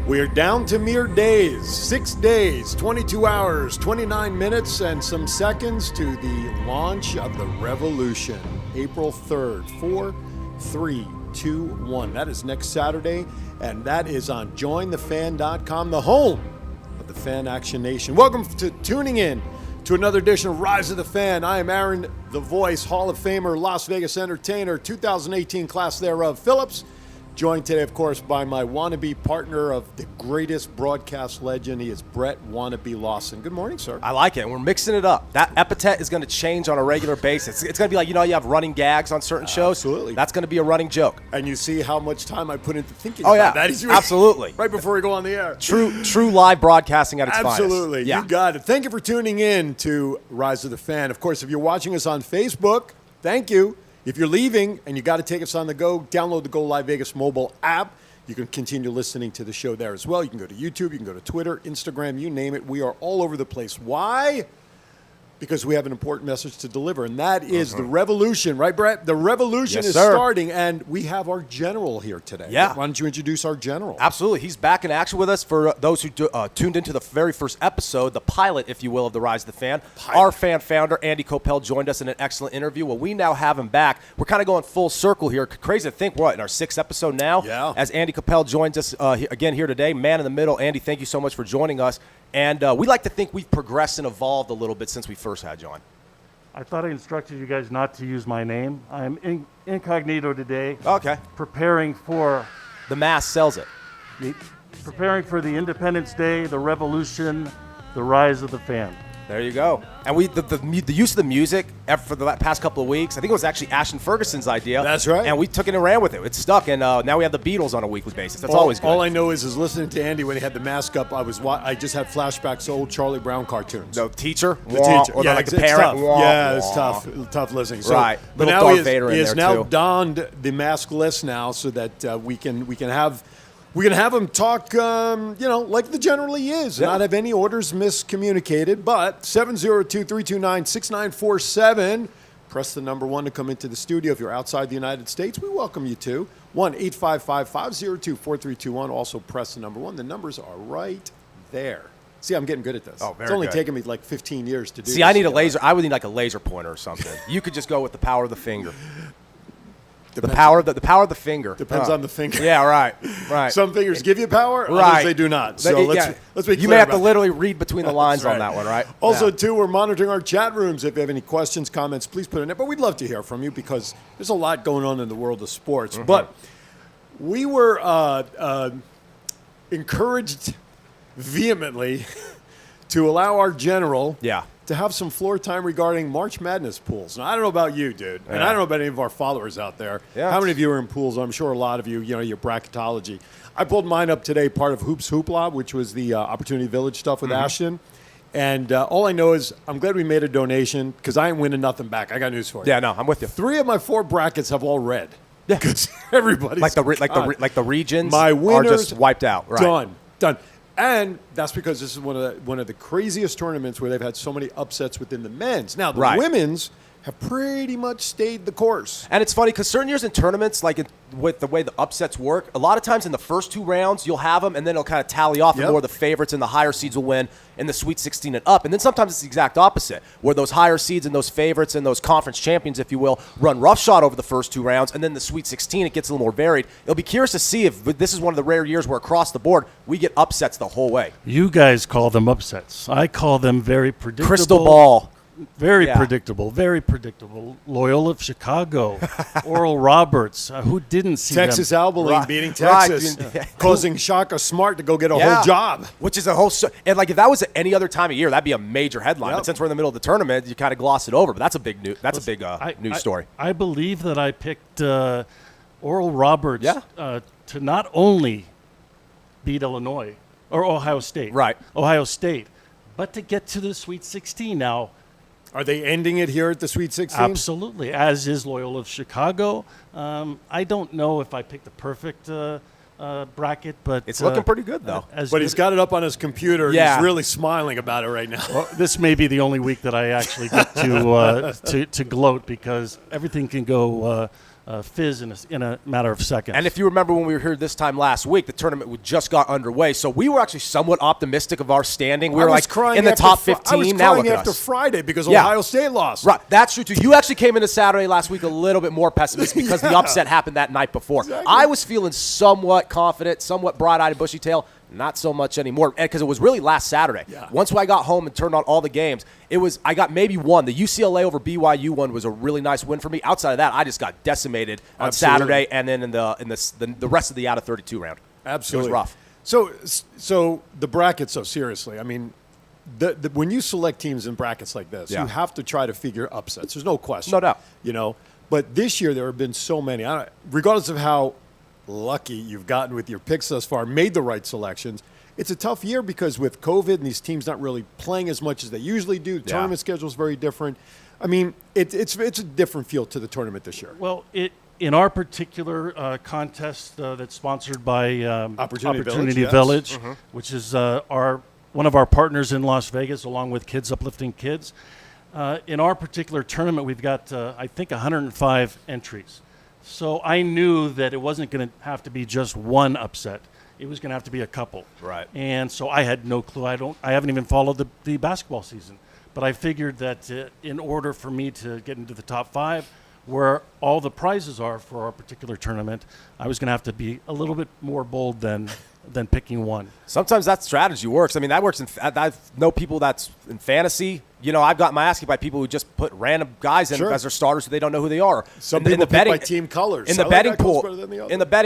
We are down to mere days, 6 days, 22 hours, 29 minutes, and some seconds to the launch of the revolution. April 3rd, 4, 3, 2, 1. That is next Saturday, and that is on jointhefan.com, the home of the Fan Action Nation. Welcome to tuning in to another edition of Rise of the Fan. I am Aaron, the Voice, Hall of Famer, Las Vegas entertainer, 2018 class thereof, Phillips. Joined today, of course, by my wannabe partner of the greatest broadcast legend. He is Brett Wannabe Lawson. Good morning, sir. I like it. We're mixing it up. That epithet is going to change on a regular basis. It's going to be like, you have running gags on certain shows? Absolutely. That's going to be a running joke. And you see how much time I put into thinking about that. Absolutely. Right before we go on the air. True live broadcasting at its finest. Absolutely. Yeah. You got it. Thank you for tuning in to Rise of the Fan. Of course, if you're watching us on Facebook, thank you. If you're leaving and you got to take us on the go, download the Go Live Vegas mobile app. You can continue listening to the show there as well. You can go to YouTube, you can go to Twitter, Instagram, you name it. We are all over the place. Why? Because we have an important message to deliver, and that is the revolution, right, Brett? The revolution is starting, and we have our general here today. Yeah. Why don't you introduce our general? Absolutely. He's back in action with us. For those who tuned into the very first episode, the pilot, if you will, of the Rise of the Fan. Our fan founder, Andy Coppell, joined us in an excellent interview. Well, we now have him back. We're kind of going full circle here. Crazy to think we're in our 6th episode now. Yeah. As Andy Coppell joins us again here today, man in the middle. Andy, thank you so much for joining us. And we like to think we've progressed and evolved a little bit since we first had you on. I thought I instructed you guys not to use my name. I'm incognito today. Okay. Preparing for The mask sells it. the Independence Day, the Revolution, the Rise of the Fan. There you go. And the use of the music for the past couple of weeks, I think it was actually Ashton Ferguson's idea. That's right. And we took it and ran with it. It's stuck, and now we have the Beatles on a weekly basis. That's always good. All I know is listening to Andy when he had the mask up, I just had flashbacks to old Charlie Brown cartoons. The teacher? The teacher. Or yeah, like the it's parent? tough. It's tough listening. So, Right. But Little now Darth Vader he in has there, now too. donned the maskless now so that we can have him talk, like the generally is, and not have any orders miscommunicated. But 702-329-6947. Press the number 1 to come into the studio. If you're outside the United States, we welcome you to 1-855-502-4321. Also press the number 1. The numbers are right there. See, I'm getting good at this. Oh, very It's only good. taken me like 15 years to do this. See, I need a laser. I would need like a laser pointer or something. You could just go with the power of the finger. The power of the finger. Depends on the finger. Yeah, right. Some fingers give you power, Right. others they do not. So let's be clear. You may have to about literally read between the lines That's on that one, right? Also, Yeah. too, we're monitoring our chat rooms. If you have any questions, comments, please put it in there. But we'd love to hear from you because there's a lot going on in the world of sports. But we were encouraged vehemently to allow our general to have some floor time regarding March Madness pools. Now, I don't know about you, dude, and I don't know about any of our followers out there. Yeah. How many of you are in pools? I'm sure a lot of you, your bracketology. I pulled mine up today, part of Hoops Hoopla, which was the Opportunity Village stuff with Ashton. And all I know is I'm glad we made a donation because I ain't winning nothing back. I got news for you. Yeah, no, I'm with you. 3 of my 4 brackets have all red. Yeah, because everybody's like the regions my are winners just wiped out. Right. Done. And that's because this is one of the craziest tournaments where they've had so many upsets within the men's. Now, the women's have pretty much stayed the course. And it's funny because certain years in tournaments, with the way the upsets work, a lot of times in the first 2 rounds, you'll have them, and then it'll kind of tally off, and more of the favorites and the higher seeds will win in the Sweet 16 and up. And then sometimes it's the exact opposite, where those higher seeds and those favorites and those conference champions, if you will, run roughshod over the first 2 rounds, and then the Sweet 16, it gets a little more varied. It'll be curious to see if this is one of the rare years where across the board, we get upsets the whole way. You guys call them upsets. I call them very predictable. Crystal ball. Very predictable. Loyola of Chicago, Oral Roberts, who didn't see Texas them. Abilene beating Texas, causing Shaka Smart to go get a whole job. Which is a whole and if that was at any other time of year, that'd be a major headline. But since we're in the middle of the tournament, you kind of gloss it over. But that's a big news. That's a big news story. I believe that I picked Oral Roberts to not only beat Illinois or Ohio State, but to get to the Sweet 16 now. Are they ending it here at the Sweet 16? Absolutely, as is Loyola of Chicago. I don't know if I picked the perfect bracket, but it's looking pretty good though. But he's got it up on his computer. Yeah. He's really smiling about it right now. Well, this may be the only week that I actually get to gloat because everything can go fizz in a matter of seconds. And if you remember when we were here this time last week, the tournament just got underway, so we were actually somewhat optimistic of our standing. We were like in the top 15. I was now crying look at after us. Friday because Ohio State lost. Right, that's true too. You actually came into Saturday last week a little bit more pessimistic because the upset happened that night before. Exactly. I was feeling somewhat confident, somewhat bright-eyed and bushy-tailed. Not so much anymore, because it was really last Saturday. Yeah. Once I got home and turned on all the games, I got maybe one. The UCLA over BYU one was a really nice win for me. Outside of that, I just got decimated on Saturday, and then in the rest of the out of 32 round. Absolutely, it was rough. So the brackets. So seriously, I mean, when you select teams in brackets like this, you have to try to figure upsets. There's no question, no doubt. But this year there have been so many. Regardless of how lucky you've gotten with your picks thus far, made the right selections. It's a tough year because with COVID and these teams not really playing as much as they usually do, the tournament schedule is very different. I mean, it's a different feel to the tournament this year. Well, in our particular contest that's sponsored by Opportunity Village, which is one of our partners in Las Vegas, along with Kids Uplifting Kids. In our particular tournament, we've got, I think, 105 entries. So I knew that it wasn't going to have to be just one upset. It was going to have to be a couple. Right. And so I had no clue. I haven't even followed the basketball season. But I figured that in order for me to get into the top 5, where all the prizes are for our particular tournament, I was going to have to be a little bit more bold than picking one. Sometimes that strategy works. I mean, that works. I know people that's in fantasy. I've got my ass kicked by people who just put random guys in as their starters who they don't know who they are. Some people pick by team colors. In the betting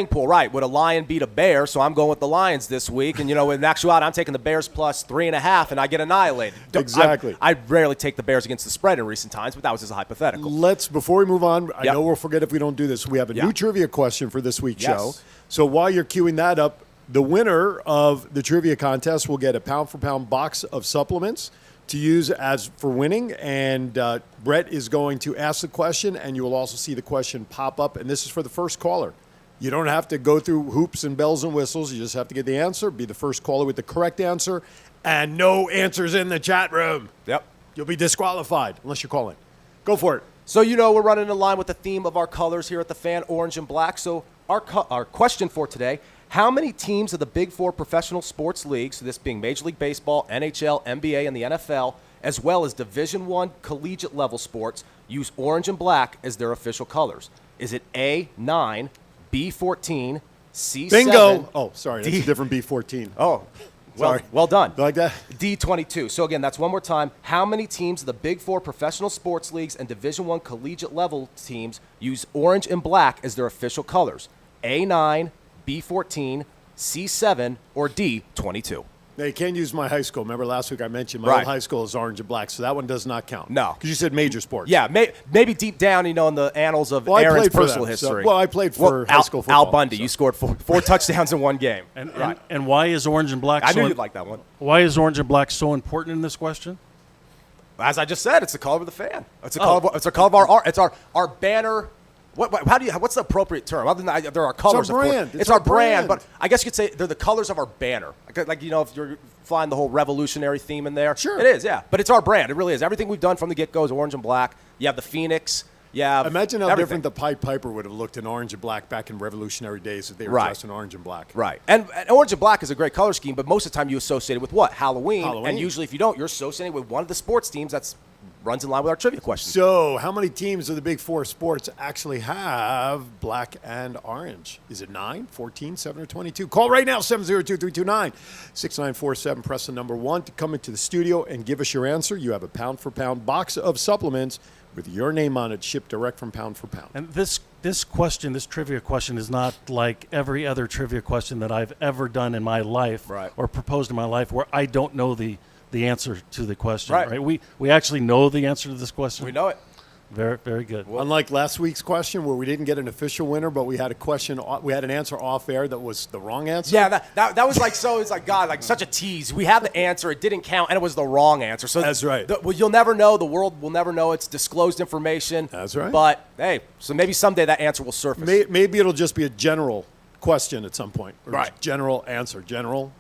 pool, right? Would a lion beat a bear? So I'm going with the Lions this week. And, in actuality, I'm taking the Bears plus 3.5, and I get annihilated. Exactly. I rarely take the Bears against the spread in recent times, but that was just a hypothetical. Before we move on, I know we'll forget if we don't do this. We have a new trivia question for this week's show. So while you're queuing that up, the winner of the trivia contest will get a pound-for-pound box of supplements to use as for winning. And Brett is going to ask the question, and you will also see the question pop up. And this is for the first caller. You don't have to go through hoops and bells and whistles. You just have to get the answer, be the first caller with the correct answer, and no answers in the chat room. Yep. You'll be disqualified unless you're calling. Go for it. So we're running in line with the theme of our colors here at the Fan, orange and black. So our question for today: how many teams of the Big Four professional sports leagues, so this being Major League Baseball, NHL, NBA, and the NFL, as well as Division I collegiate level sports, use orange and black as their official colors? Is it A, 9, B, 14, C, 7? Bingo! Oh, sorry, that's a different B14. Oh, well done. Like that? D22. So again, that's one more time. How many teams of the Big Four professional sports leagues and Division I collegiate level teams use orange and black as their official colors? A9, B14, C7, or D22? Now, you can't use my high school. Remember last week I mentioned my old high school is orange and black, so that one does not count. No. Because you said major sports. Yeah, maybe deep down, in the annals of Aaron's personal history. I played for high school football. Al Bundy, you scored four touchdowns in one game. And why is orange and black I knew you'd like that one. Why is orange and black so important in this question? As I just said, it's the color of the fan. It's the color of our art. It's our banner. What's the appropriate term? Other than there are colors. It's our brand. It's our brand, but I guess you could say they're the colors of our banner. Like if you're flying the whole revolutionary theme in there. Sure. It is, yeah. But it's our brand. It really is. Everything we've done from the get-go is orange and black. You have the Phoenix. Yeah. Imagine how different the Pied Piper would have looked in orange and black back in revolutionary days if they were dressed in orange and black. Right. And orange and black is a great color scheme, but most of the time you associate it with what? Halloween. And usually if you don't, you're associating it with one of the sports teams that's runs in line with our trivia question. So, how many teams of the Big Four sports actually have black and orange? Is it 9, 14, 7, or 22? Call right now, 702-329-6947. Press the number 1 to come into the studio and give us your answer. You have a pound-for-pound box of supplements with your name on it, shipped direct from Pound for Pound. And this trivia question is not like every other trivia question that I've ever done in my life or proposed in my life where I don't know the answer to the question. Right. We actually know the answer to this question. We know it. Very, very good. Well, unlike last week's question where we didn't get an official winner, but we had an answer off air that was the wrong answer. Yeah, that was like so. It's like God, like such a tease. We had the answer, it didn't count, and it was the wrong answer. So that's right. You'll never know. The world will never know. It's disclosed information. That's right. But hey, so maybe someday that answer will surface. Maybe it'll just be a general question at some point. Right. General answer. General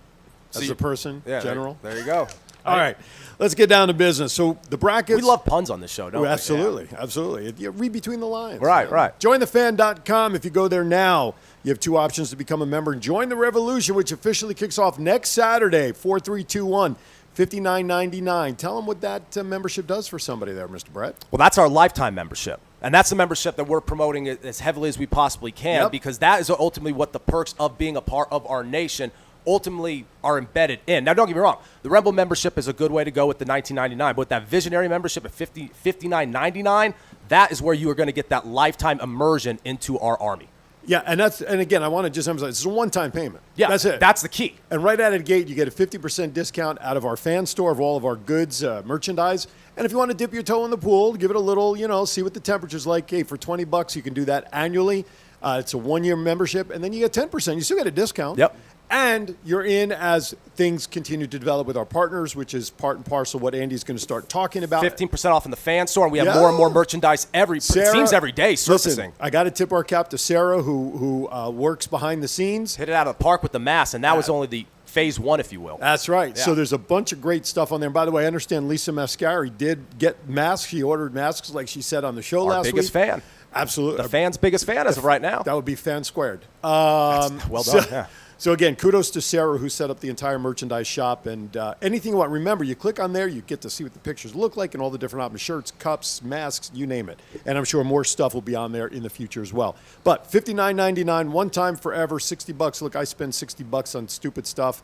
as a person. Yeah, general. There you go. All right. Let's get down to business. So the brackets. We love puns on this show, don't we? Absolutely. Yeah. Absolutely. You read between the lines. Right, right. JoinTheFan.com. If you go there now, you have two options to become a member and join the revolution, which officially kicks off next Saturday, 4321. $59.99. Tell them what that membership does for somebody there, Mr. Brett. Well, that's our lifetime membership. And that's the membership that we're promoting as heavily as we possibly can, because that is ultimately what the perks of being a part of our nation ultimately are embedded in. Now, don't get me wrong. The Rebel membership is a good way to go with the $19.99. But with that Visionary membership at $59.99, that is where you are going to get that lifetime immersion into our Army. Yeah, and again, I want to just emphasize, it's a one-time payment. Yeah, that's it. That's the key. And right out of the gate, you get a 50% discount out of our fan store of all of our goods, merchandise. And if you want to dip your toe in the pool, give it a little, see what the temperature's like. Hey, for $20, you can do that annually. It's a one-year membership, and then you get 10%. You still get a discount. Yep. And you're in as things continue to develop with our partners, which is part and parcel what Andy's going to start talking about. 15% off in the fan store, and we have more and more merchandise it seems every day surfacing. Listen, I got to tip our cap to Sarah, who works behind the scenes. Hit it out of the park with the mask, and that was only the phase one, if you will. That's right. Yeah. So there's a bunch of great stuff on there. And by the way, I understand Lisa Mascari did get masks. She ordered masks, like she said on the show last week. Our biggest fan. Absolutely. The fan's biggest fan as of right now. That would be fan squared. Well done, yeah. So again, kudos to Sarah, who set up the entire merchandise shop. And anything you want, remember, you click on there, you get to see what the pictures look like and all the different options, shirts, cups, masks, you name it. And I'm sure more stuff will be on there in the future as well. But $59.99, one time forever, $60. Look, I spend $60 on stupid stuff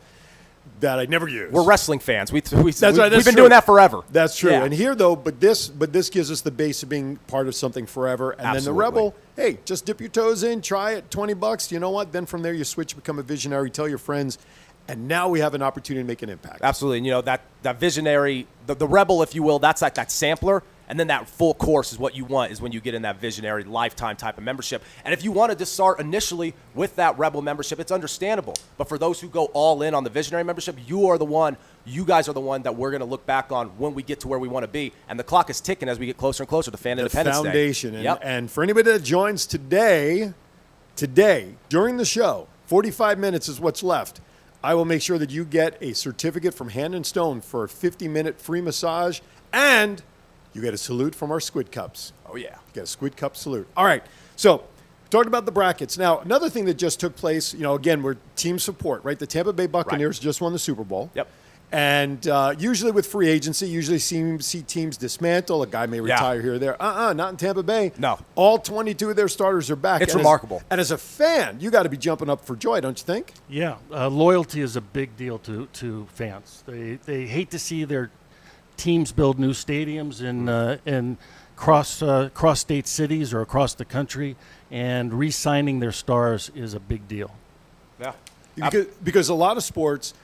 that I never use. We're wrestling fans. We've right, been doing that forever. That's true. Yeah. And here, though, but this gives us the base of being part of something forever. And Absolutely. then the Rebel, hey, just dip your toes in, try it, $20. You know what? Then from there, you switch, become a visionary, tell your friends. And now we have an opportunity to make an impact. Absolutely. And, that visionary, the Rebel, if you will, that's like that sampler. And then that full course is what you want, is when you get in that visionary lifetime type of membership. And if you wanted to start initially with that Rebel membership, it's understandable. But for those who go all in on the visionary membership, you guys are the one that we're going to look back on when we get to where we want to be. And the clock is ticking as we get closer and closer to Fan Independence Day. The foundation. Yep. And for anybody that joins today, during the show, 45 minutes is what's left. I will make sure that you get a certificate from Hand and Stone for a 50-minute free massage, and you get a salute from our Squid Cups. Oh, yeah. You get a Squid Cup salute. All right. So, talked about the brackets. Now, another thing that just took place, again, we're team support, right? The Tampa Bay Buccaneers just won the Super Bowl. Yep. And usually with free agency, see teams dismantle. A guy may retire here or there. Not in Tampa Bay. No. All 22 of their starters are back. It's remarkable. And as a fan, you got to be jumping up for joy, don't you think? Yeah. Loyalty is a big deal to fans. They hate to see their teams build new stadiums in cross state cities or across the country, and re-signing their stars is a big deal. Yeah. Because a lot of sports,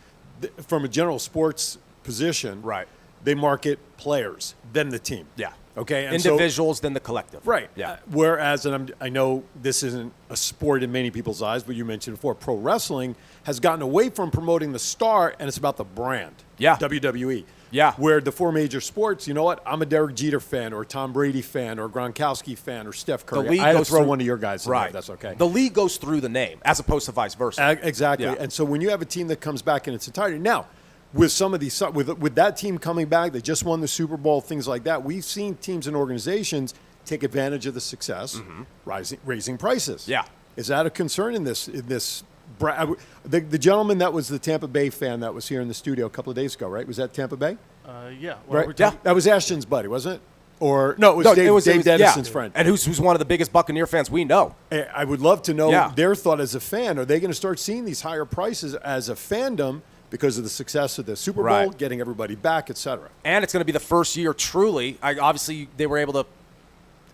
from a general sports position, right, they market players, then the team. Yeah. Okay. And individuals, then the collective. Right. Yeah. Whereas, and I know this isn't a sport in many people's eyes, but you mentioned before, pro wrestling has gotten away from promoting the star, and it's about the brand. Yeah. WWE. Yeah. Where the four major sports, you know what? I'm a Derek Jeter fan, or Tom Brady fan, or Gronkowski fan, or Steph Curry. The league I had to goes throw through, one of your guys in right. there, if that's okay. The league goes through the name, as opposed to vice versa. Exactly. Yeah. And so when you have a team that comes back in its entirety, now, with some of these, with that team coming back, they just won the Super Bowl, things like that. We've seen teams and organizations take advantage of the success, raising prices. Yeah. Is that a concern in this? The gentleman that was the Tampa Bay fan that was here in the studio a couple of days ago, right? Was that Tampa Bay? Yeah. Well, Right. That was Ashton's buddy, wasn't it? Or no, it was Dave Dennison's friend. And who's one of the biggest Buccaneer fans we know. I would love to know their thought as a fan. Are they going to start seeing these higher prices as a fandom because of the success of the Super Bowl, getting everybody back, et cetera? And it's going to be the first year truly. Obviously, they were able to,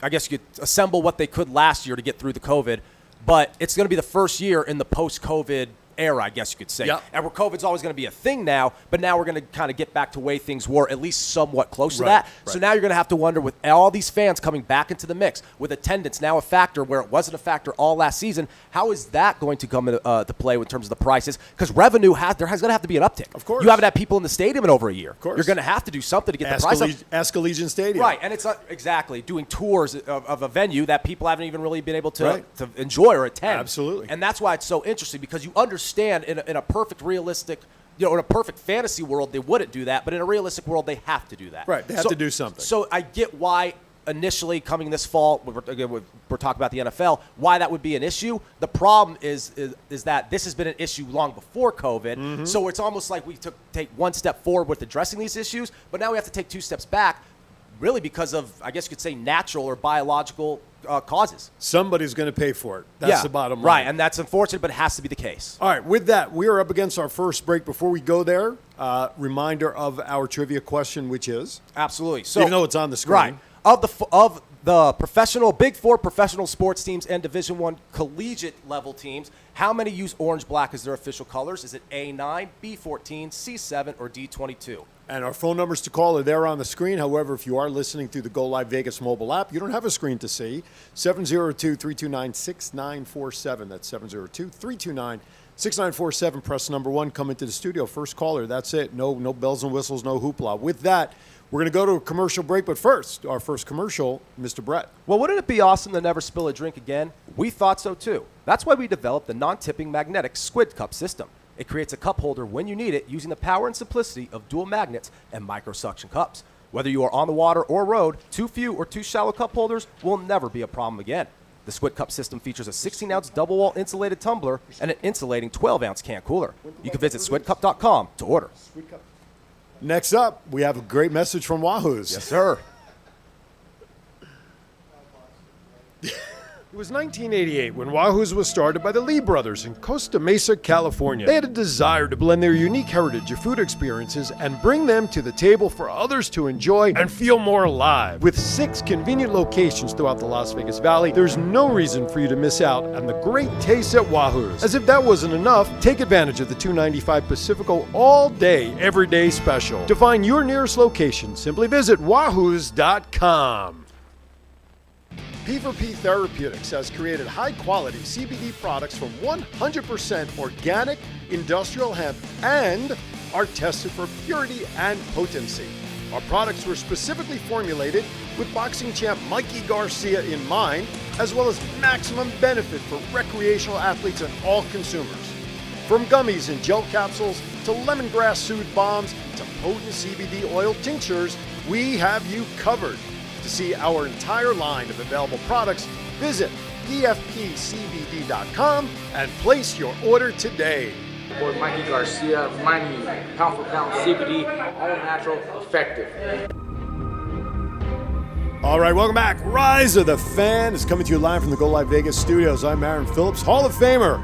I guess you could assemble what they could last year to get through the COVID. But it's going to be the first year in the post-COVID era, I guess you could say. Yep. And where COVID's always going to be a thing now, but now we're going to kind of get back to the way things were, at least somewhat close to that. Right. So now you're going to have to wonder, with all these fans coming back into the mix, with attendance now a factor where it wasn't a factor all last season, how is that going to come into play in terms of the prices? Because revenue, there's going to have to be an uptick. Of course. You haven't had people in the stadium in over a year. Of course. You're going to have to do something to get the price up. Ask Allegiant Stadium. Right, and it's not exactly doing tours of a venue that people haven't even really been able to enjoy or attend. Absolutely. And that's why it's so interesting, because you understand in a perfect, realistic in a perfect fantasy world, they wouldn't do that, but in a realistic world, they have to do that. Right, they have to do something. So I get why initially coming this fall, we're talking about the NFL, why that would be an issue. The problem is that this has been an issue long before COVID, so it's almost like we take one step forward with addressing these issues, but now we have to take 2 steps back, really because of, I guess you could say, natural or biological causes. Somebody's going to pay for it. That's the bottom line. Right, and that's unfortunate, but it has to be the case. All right, with that, we are up against our first break. Before we go there, reminder of our trivia question, which is? Absolutely. So, even though it's on the screen. Right. Of the professional, Big Four professional sports teams and Division I collegiate level teams, how many use orange-black as their official colors? Is it A9, B14, C7, or D22? And our phone numbers to call are there on the screen. However, if you are listening through the Go Live Vegas mobile app, you don't have a screen to see. 702-329-6947. That's 702-329-6947. Press number 1. Come into the studio. First caller. That's it. No bells and whistles, no hoopla. With that, we're going to go to a commercial break. But first, our first commercial, Mr. Brett. Well, wouldn't it be awesome to never spill a drink again? We thought so, too. That's why we developed the non-tipping magnetic Squid Cup system. It creates a cup holder when you need it using the power and simplicity of dual magnets and micro-suction cups. Whether you are on the water or road, too few or too shallow cup holders will never be a problem again. The Squid Cup system features a 16-ounce double-wall insulated tumbler and an insulating 12-ounce can cooler. You can visit squidcup.com to order. Next up, we have a great message from Wahoo's. Yes, sir. It was 1988 when Wahoo's was started by the Lee brothers in Costa Mesa, California. They had a desire to blend their unique heritage of food experiences and bring them to the table for others to enjoy and feel more alive. With 6 convenient locations throughout the Las Vegas Valley, there's no reason for you to miss out on the great taste at Wahoo's. As if that wasn't enough, take advantage of the $2.95 Pacifico all-day, everyday special. To find your nearest location, simply visit wahoos.com. P4P Therapeutics has created high-quality CBD products from 100% organic industrial hemp and are tested for purity and potency. Our products were specifically formulated with boxing champ Mikey Garcia in mind, as well as maximum benefit for recreational athletes and all consumers. From gummies and gel capsules to lemongrass soothe bombs to potent CBD oil tinctures, we have you covered. To see our entire line of available products, visit pfpcbd.com and place your order today. Boy, Mikey Garcia, reminding you, pound for pound CBD, all natural, effective. All right, welcome back. Rise of the Fan is coming to you live from the Go Live Vegas studios. I'm Aaron Phillips, Hall of Famer.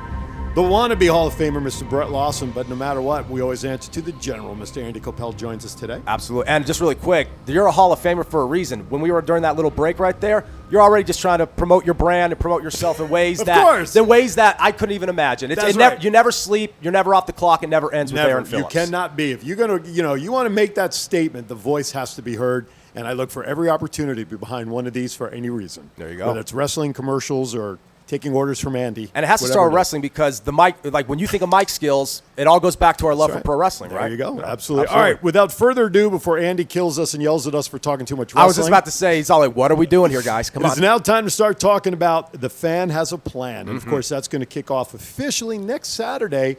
The wannabe Hall of Famer, Mr. Brett Lawson, but no matter what, we always answer to the general. Mr. Andy Coppell joins us today. Absolutely. And just really quick, you're a Hall of Famer for a reason. When we were during that little break right there, you're already just trying to promote your brand and promote yourself in ways in ways that I couldn't even imagine. You never sleep. You're never off the clock. It never ends with Aaron Phillips. You cannot be. If you're going to, you want to make that statement, the voice has to be heard. And I look for every opportunity to be behind one of these for any reason. There you go. Whether it's wrestling commercials or taking orders from Andy. And it has to start with wrestling because the mic, like when you think of mic skills, it all goes back to our love for pro wrestling, right? There you go. Absolutely. All right, without further ado, before Andy kills us and yells at us for talking too much wrestling. I was just about to say, he's all like, what are we doing here, guys? Come on. It's now time to start talking about The Fan Has a Plan. And, of course, that's going to kick off officially next Saturday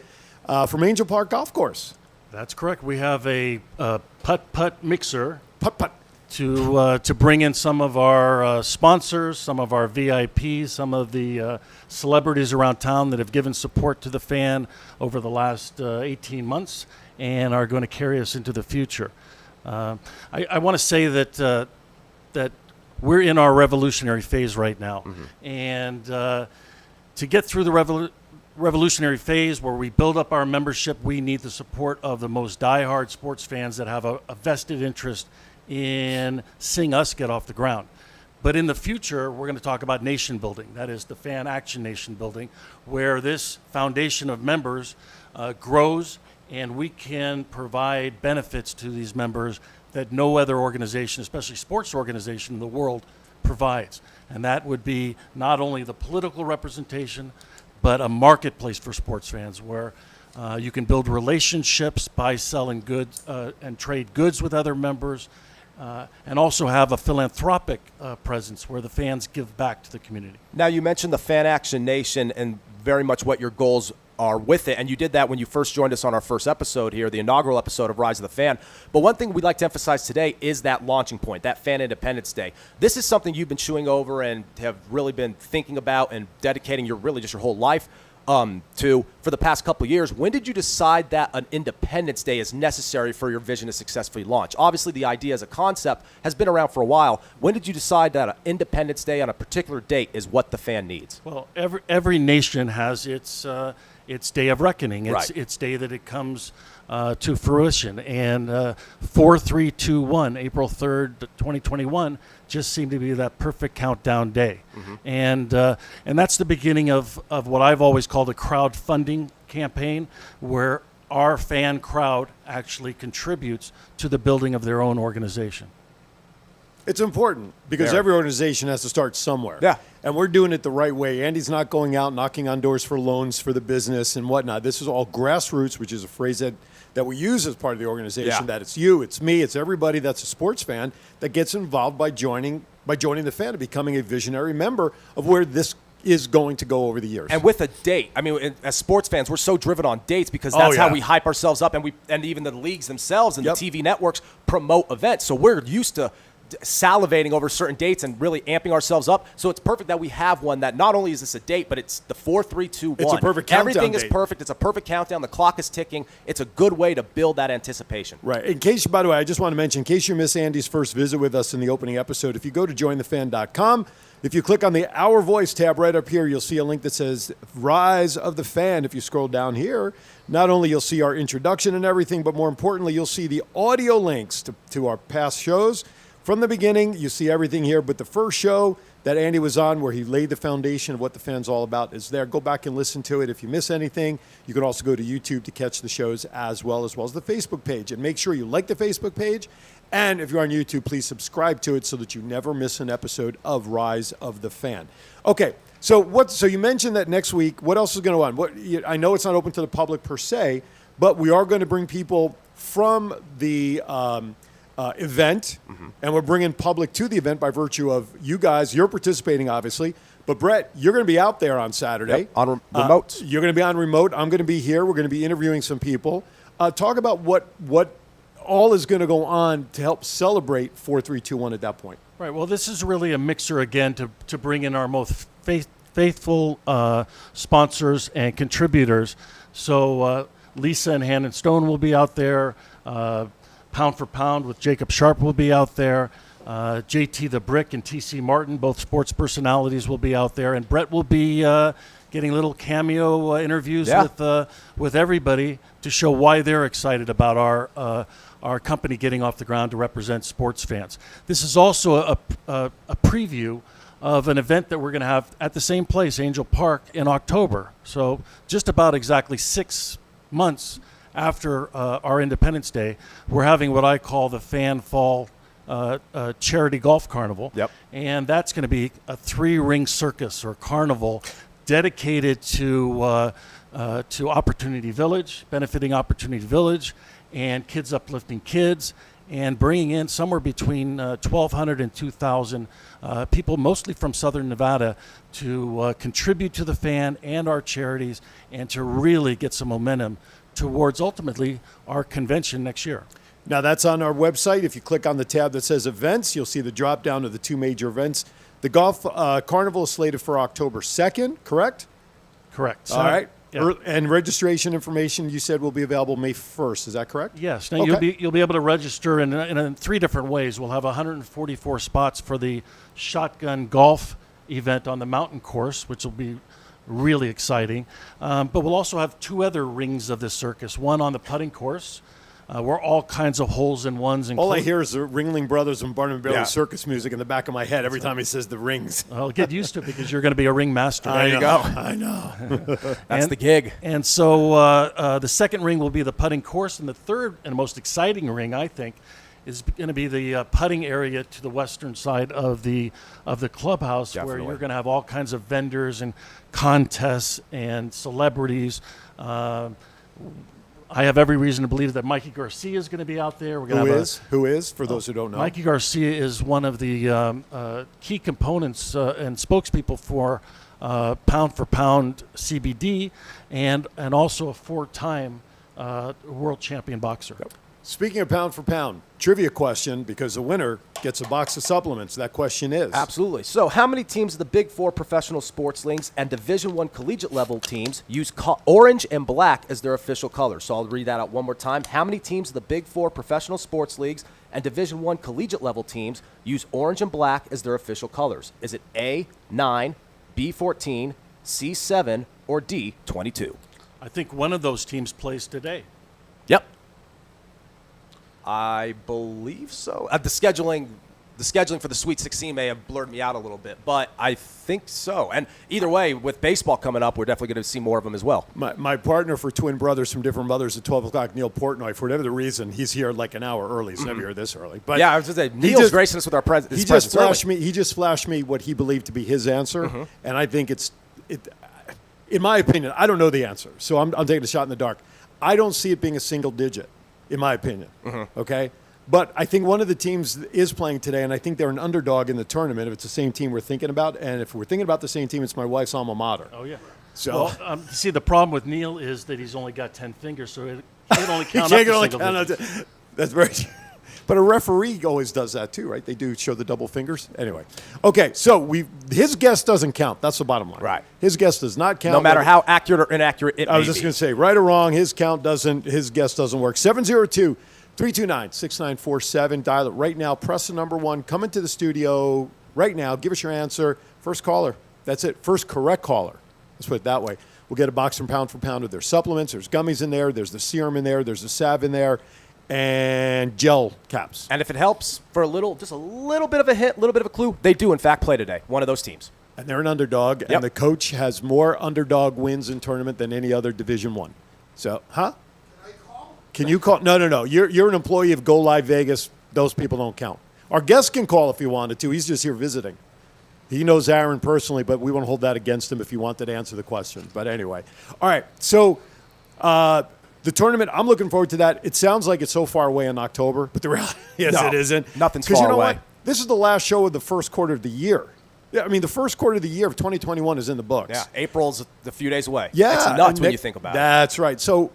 from Angel Park Golf Course. That's correct. We have a putt-putt mixer. Putt-putt. To bring in some of our sponsors, some of our VIPs, some of the celebrities around town that have given support to the fan over the last 18 months and are going to carry us into the future. I want to say that we're in our revolutionary phase right now. And to get through the revolutionary phase where we build up our membership, we need the support of the most diehard sports fans that have a vested interest in seeing us get off the ground. But in the future, we're going to talk about nation building. That is the Fan Action Nation building, where this foundation of members grows and we can provide benefits to these members that no other organization, especially sports organization in the world, provides. And that would be not only the political representation, but a marketplace for sports fans where you can build relationships by selling goods and trade goods with other members, and also have a philanthropic presence where the fans give back to the community. Now, you mentioned the Fan Action Nation and very much what your goals are with it. And you did that when you first joined us on our first episode here, the inaugural episode of Rise of the Fan. But one thing we'd like to emphasize today is that launching point, that Fan Independence Day. This is something you've been chewing over and have really been thinking about and dedicating your whole life to for the past couple of years. When did you decide that an Independence Day is necessary for your vision to successfully launch? Obviously, the idea as a concept has been around for a while. When did you decide that an Independence Day on a particular date is what the fan needs? Well, every nation has its day of reckoning. Its day that it comes to fruition. And 4-3-2-1, April 3rd, 2021, just seemed to be that perfect countdown day. And that's the beginning of what I've always called a crowdfunding campaign, where our fan crowd actually contributes to the building of their own organization. It's important because every organization has to start somewhere. Yeah. And we're doing it the right way. Andy's not going out knocking on doors for loans for the business and whatnot. This is all grassroots, which is a phrase that we use as part of the organization, that it's you, it's me, it's everybody that's a sports fan that gets involved by joining the fan and becoming a visionary member of where this is going to go over the years. And with a date. I mean, as sports fans, we're so driven on dates because that's how we hype ourselves up, and even the leagues themselves and the TV networks promote events. So we're used to salivating over certain dates and really amping ourselves up. So it's perfect that we have one that not only is this a date, but it's the 4-3-2-1. It's a perfect countdown Everything date. is perfect. It's a perfect countdown. The clock is ticking. It's a good way to build that anticipation. Right. In case, by the way, I just want to mention, in case you miss Andy's first visit with us in the opening episode, if you go to jointhefan.com, if you click on the Our Voice tab right up here, you'll see a link that says Rise of the Fan. If you scroll down here, not only you'll see our introduction and everything, but more importantly, you'll see the audio links to our past shows. From the beginning, you see everything here, but the first show that Andy was on where he laid the foundation of what the fan's all about is there. Go back and listen to it. If you miss anything, you can also go to YouTube to catch the shows as well as the Facebook page. And make sure you like the Facebook page. And if you're on YouTube, please subscribe to it so that you never miss an episode of Rise of the Fan. Okay, so you mentioned that next week, what else is going to go on? I know it's not open to the public per se, but we are going to bring people from the event, and we're bringing public to the event by virtue of you guys. You're participating, obviously, but Brett, you're going to be out there on Saturday. Yep, on remote. You're going to be on remote. I'm going to be here. We're going to be interviewing some people. Talk about what all is going to go on to help celebrate 4-3-2-1 at that point. Right. Well, this is really a mixer again to bring in our most faithful sponsors and contributors. So Lisa and Hand and Stone will be out there. Pound for Pound with Jacob Sharp will be out there. JT the Brick and TC Martin, both sports personalities, will be out there. And Brett will be getting little cameo interviews with everybody to show why they're excited about our company getting off the ground to represent sports fans. This is also a preview of an event that we're going to have at the same place, Angel Park, in October. So just about exactly 6 months after our Independence Day, we're having what I call the Fan Fall Charity Golf Carnival. Yep. And that's going to be a 3-ring circus or carnival dedicated to Opportunity Village, benefiting Opportunity Village, and Kids Uplifting Kids, and bringing in somewhere between 1,200 and 2,000 people, mostly from Southern Nevada, to contribute to the fan and our charities and to really get some momentum towards ultimately our convention next year. Now, that's on our website. If you click on the tab that says events, you'll see the drop down of the 2 major events. The Golf Carnival is slated for October 2nd, correct? Correct. All right. Yeah. And registration information, you said, will be available May 1st. Is that correct? Yes. Now, Okay. you'll be able to register in 3 different ways. We'll have 144 spots for the shotgun golf event on the mountain course, which will be really exciting. But we'll also have 2 other rings of this circus, one on the putting course, where all kinds of holes in ones. All I hear is the Ringling Brothers and Barnum Bailey circus music in the back of my head every time he says the rings. I'll get used to it because you're going to be a ring master. There you go. I know. That's the gig. And so the second ring will be the putting course, and the third and most exciting ring, I think, is going to be the putting area to the western side of the clubhouse, Definitely. where you're going to have all kinds of vendors and contests and celebrities. I have every reason to believe that Mikey Garcia is going to be out there. We're going to have Who is, for those who don't know? Mikey Garcia is one of the key components and spokespeople for pound for pound CBD, and also a 4-time world champion boxer. Speaking of pound for pound, trivia question, because the winner gets a box of supplements. That question is? Absolutely. So how many teams of the Big Four professional sports leagues and Division I collegiate level teams use orange and black as their official colors? So I'll read that out one more time. How many teams of the Big Four professional sports leagues and Division I collegiate level teams use orange and black as their official colors? Is it A, 9, B, 14, C, 7, or D, 22? I think one of those teams plays today. Yep. I believe so. The scheduling for the Sweet 16 may have blurred me out a little bit, but I think so. And either way, with baseball coming up, we're definitely going to see more of them as well. My partner for Twin Brothers from Different Mothers at 12 o'clock, Neil Portnoy, for whatever the reason, he's here like an hour early. He's never here this early. But yeah, I was going to say, Neil's gracing us with our presence. He just flashed me what he believed to be his answer, and I think in my opinion, I don't know the answer, so I'm taking a shot in the dark. I don't see it being a single digit, in my opinion. Okay? But I think one of the teams is playing today, and I think they're an underdog in the tournament if it's the same team we're thinking about. And if we're thinking about the same team, it's my wife's alma mater. Oh, yeah. So, see, the problem with Neil is that he's only got 10 fingers, so it can only count he up can't to only single count digits. That's very true. But a referee always does that too, right? They do show the double fingers. Anyway. Okay, so his guess doesn't count. That's the bottom line. Right. His guess does not count. No matter how accurate or inaccurate it may be. I was just going to say, right or wrong, his guess doesn't work. 702-329-6947. Dial it right now. Press the number 1. Come into the studio right now. Give us your answer. First caller. That's it. First correct caller. Let's put it that way. We'll get a box from pound for pound of their supplements. There's gummies in there. There's the serum in there. There's the salve in there. And gel caps. And if it helps for just a little bit of a hint, a little bit of a clue, they do in fact play today. One of those teams. And they're an underdog. Yep. And the coach has more underdog wins in tournament than any other Division I. So, Can I call? Can you call? No. You're an employee of Go Live Vegas. Those people don't count. Our guest can call if he wanted to. He's just here visiting. He knows Aaron personally, but we won't hold that against him if he wanted to answer the question. But anyway. All right. So, the tournament, I'm looking forward to that. It sounds like it's so far away in October, but the reality is it isn't. Nothing's far you know away. What? This is the last show of the first quarter of the year. Yeah, I mean, the first quarter of the year of 2021 is in the books. Yeah, April's a few days away. Yeah. It's nuts when you think about it. That's right. So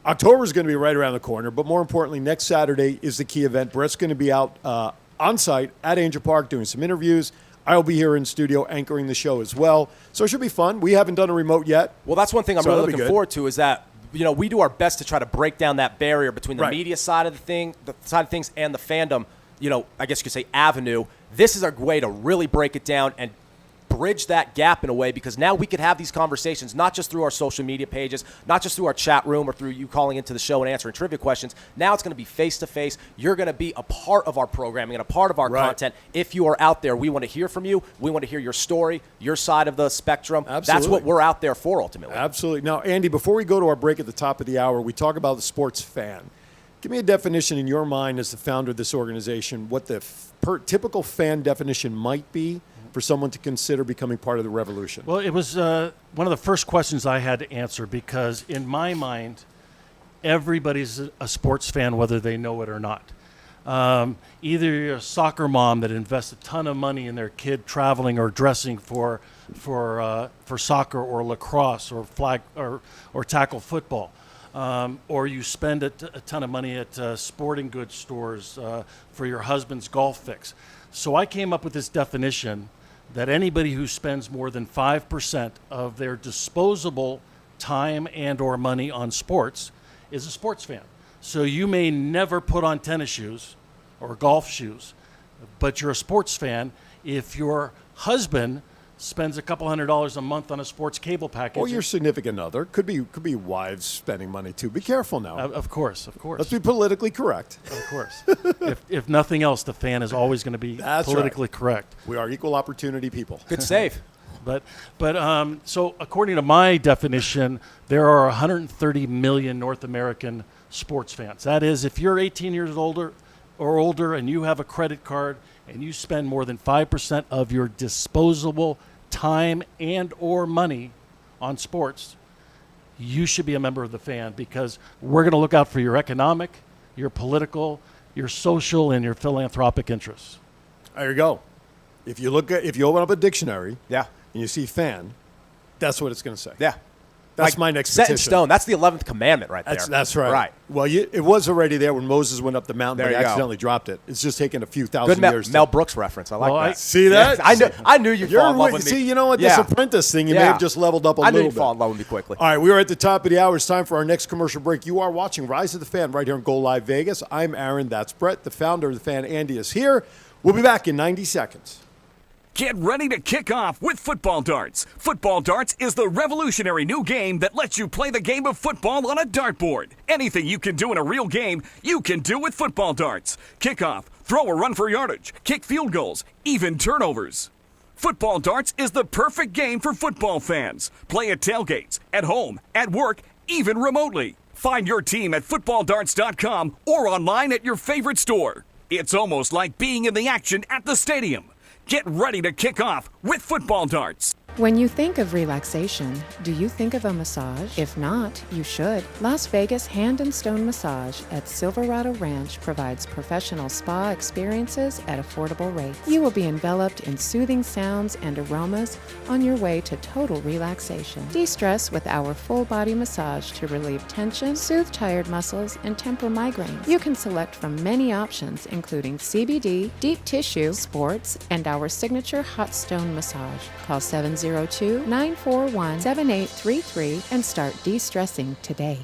October is going to be right around the corner, but more importantly, next Saturday is the key event. Brett's going to be out on site at Angel Park doing some interviews. I'll be here in studio anchoring the show as well. So it should be fun. We haven't done a remote yet. Well, that's one thing I'm really looking forward to is that we do our best to try to break down that barrier between the media side of the side of things and the fandom, I guess you could say avenue. This is our way to really break it down and bridge that gap in a way, because now we could have these conversations not just through our social media pages, not just through our chat room or through you calling into the show and answering trivia questions. Now it's going to be face-to-face. You're going to be a part of our programming and a part of our content. If you are out there, we want to hear from you. We want to hear your story, your side of the spectrum. Absolutely. That's what we're out there for ultimately. Absolutely. Now, Andy, before we go to our break at the top of the hour, we talk about the sports fan. Give me a definition in your mind as the founder of this organization, what the typical fan definition might be for someone to consider becoming part of the revolution. Well, it was one of the first questions I had to answer, because in my mind, everybody's a sports fan, whether they know it or not. Either you're a soccer mom that invests a ton of money in their kid traveling or dressing for soccer or lacrosse or flag or tackle football. Or you spend a ton of money at sporting goods stores for your husband's golf fix. So I came up with this definition that anybody who spends more than 5% of their disposable time and or money on sports is a sports fan. So you may never put on tennis shoes or golf shoes, but you're a sports fan if your husband spends a couple $100s a month on a sports cable package. Or your significant other. Could be wives spending money too. Be careful now. Of course. Let's be politically correct. Of course. if nothing else, the fan is always going to be politically correct. We are equal opportunity people. Good save. But so according to my definition, there are 130 million North American sports fans. That is, if you're 18 years older and you have a credit card and you spend more than 5% of your disposable time and or money on sports, you should be a member of the fan, because we're going to look out for your economic, your political, your social, and your philanthropic interests. There you go. If you open up a dictionary, and you see fan, that's what it's going to say. Yeah. That's Like, my next set in petition. stone. That's the 11th commandment right there. That's right. Right. Well, it was already there when Moses went up the mountain, There but he you go. accidentally dropped it. It's just taken a few thousand Good years. Mel Brooks reference. I like Well, that. See that? Yeah, I knew you'd fall in love with me. See, you know what? Yeah. This apprentice thing, you may Yeah. have just leveled up a I knew little you'd bit. fall in love with me quickly. All right, we are at the top of the hour. It's time for our next commercial break. You are watching Rise of the Fan right here on Go Live Vegas. I'm Aaron. That's Brett. The founder of the Fan, Andy, is here. We'll be back in 90 seconds. Get ready to kick off with Football Darts. Football Darts is the revolutionary new game that lets you play the game of football on a dartboard. Anything you can do in a real game, you can do with Football Darts. Kickoff, throw or run for yardage, kick field goals, even turnovers. Football Darts is the perfect game for football fans. Play at tailgates, at home, at work, even remotely. Find your team at footballdarts.com or online at your favorite store. It's almost like being in the action at the stadium. Get ready to kick off with Football Darts. When you think of relaxation, do you think of a massage? If not, you should. Las Vegas Hand and Stone Massage at Silverado Ranch provides professional spa experiences at affordable rates. You will be enveloped in soothing sounds and aromas on your way to total relaxation. De-stress with our full body massage to relieve tension, soothe tired muscles, and temper migraines. You can select from many options including CBD, deep tissue, sports, and our signature hot stone massage. Call 702-941-7833 and start de-stressing today.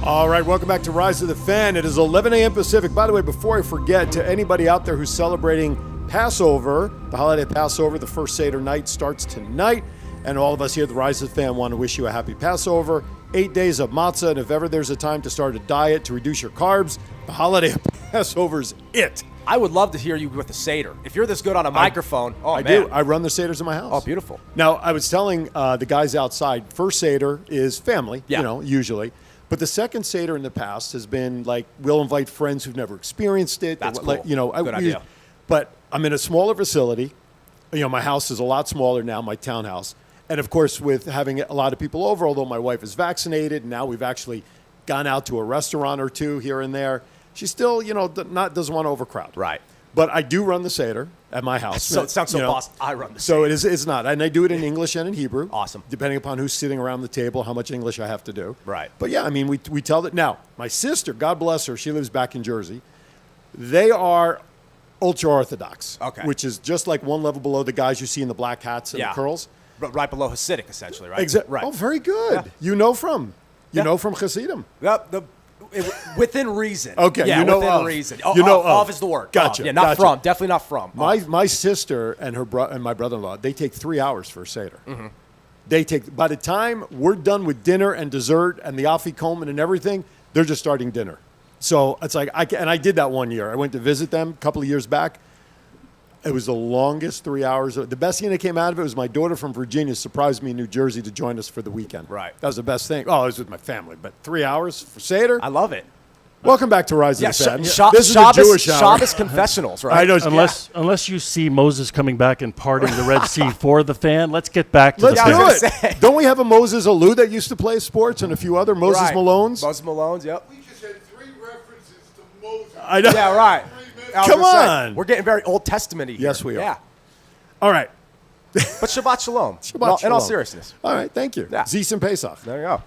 All right, welcome back to Rise of the Fan. It is 11 a.m. Pacific. By the way, before I forget, to anybody out there who's celebrating Passover, the holiday Passover, the first Seder night starts tonight. And all of us here at the Rise of the Fan want to wish you a happy Passover. 8 days of matzah, and if ever there's a time to start a diet to reduce your carbs, the holiday Passover's it. I would love to hear you with a Seder. If you're this good on a microphone, I man. do. I run the Seders in my house. Oh, beautiful. Now, I was telling the guys outside, first Seder is family, Yeah. usually. But the second Seder in the past has been like, we'll invite friends who've never experienced it. That's Like, cool. Good idea. But I'm in a smaller facility. My house is a lot smaller now, my townhouse. And of course, with having a lot of people over, although my wife is vaccinated, now we've actually gone out to a restaurant or two here and there. She still, doesn't want to overcrowd. Right. But I do run the Seder at my house. So it sounds so boss. I run the So it's not. And I do it in English and in Hebrew. Awesome. Depending upon who's sitting around the table, how much English I have to do. Right. But yeah, I mean, we tell that. Now, my sister, God bless her, she lives back in Jersey. They are ultra-Orthodox. Okay. Which is just like one level below the guys you see in the black hats and the curls. Right below Hasidic, essentially, right? Exactly. Right. Oh, very good. Yeah. You know from Yeah. Hasidim. Within reason. Okay, Yeah, you know within of. reason. You know of of. is the word. Gotcha, Yeah, not gotcha. from. Definitely not from. My sister and and my brother-in-law, they take 3 hours for a Seder. Mm-hmm. They take, by the time we're done with dinner and dessert and the afikomen and everything, they're just starting dinner. So it's like, I did that one year. I went to visit them a couple of years back. It was the longest 3 hours. The best thing that came out of it was my daughter from Virginia surprised me in New Jersey to join us for the weekend. Right. That was the best thing. Oh, I was with my family, but 3 hours for Seder. I love it. Welcome back to Rise Yeah, of the Fan. Shabbos, This is the Jewish hour. Shabbos confessionals, right? I know. Unless you see Moses coming back and parting the Red Sea for the fan, let's get back to Let's the do fan. was it. gonna say. Don't we have a Moses Alou that used to play sports and a few other Moses Right. Malones? Moses Malone's, yep. We just had 3 references to Moses. I know. Yeah, right. I was Come gonna say, on. we're getting very Old Testament-y here. Yes, we are. Yeah. All right. But Shabbat Shalom. Shabbat Well, in all shalom. seriousness. All right. Thank you. Yeah. Zis and Pesach. There you go.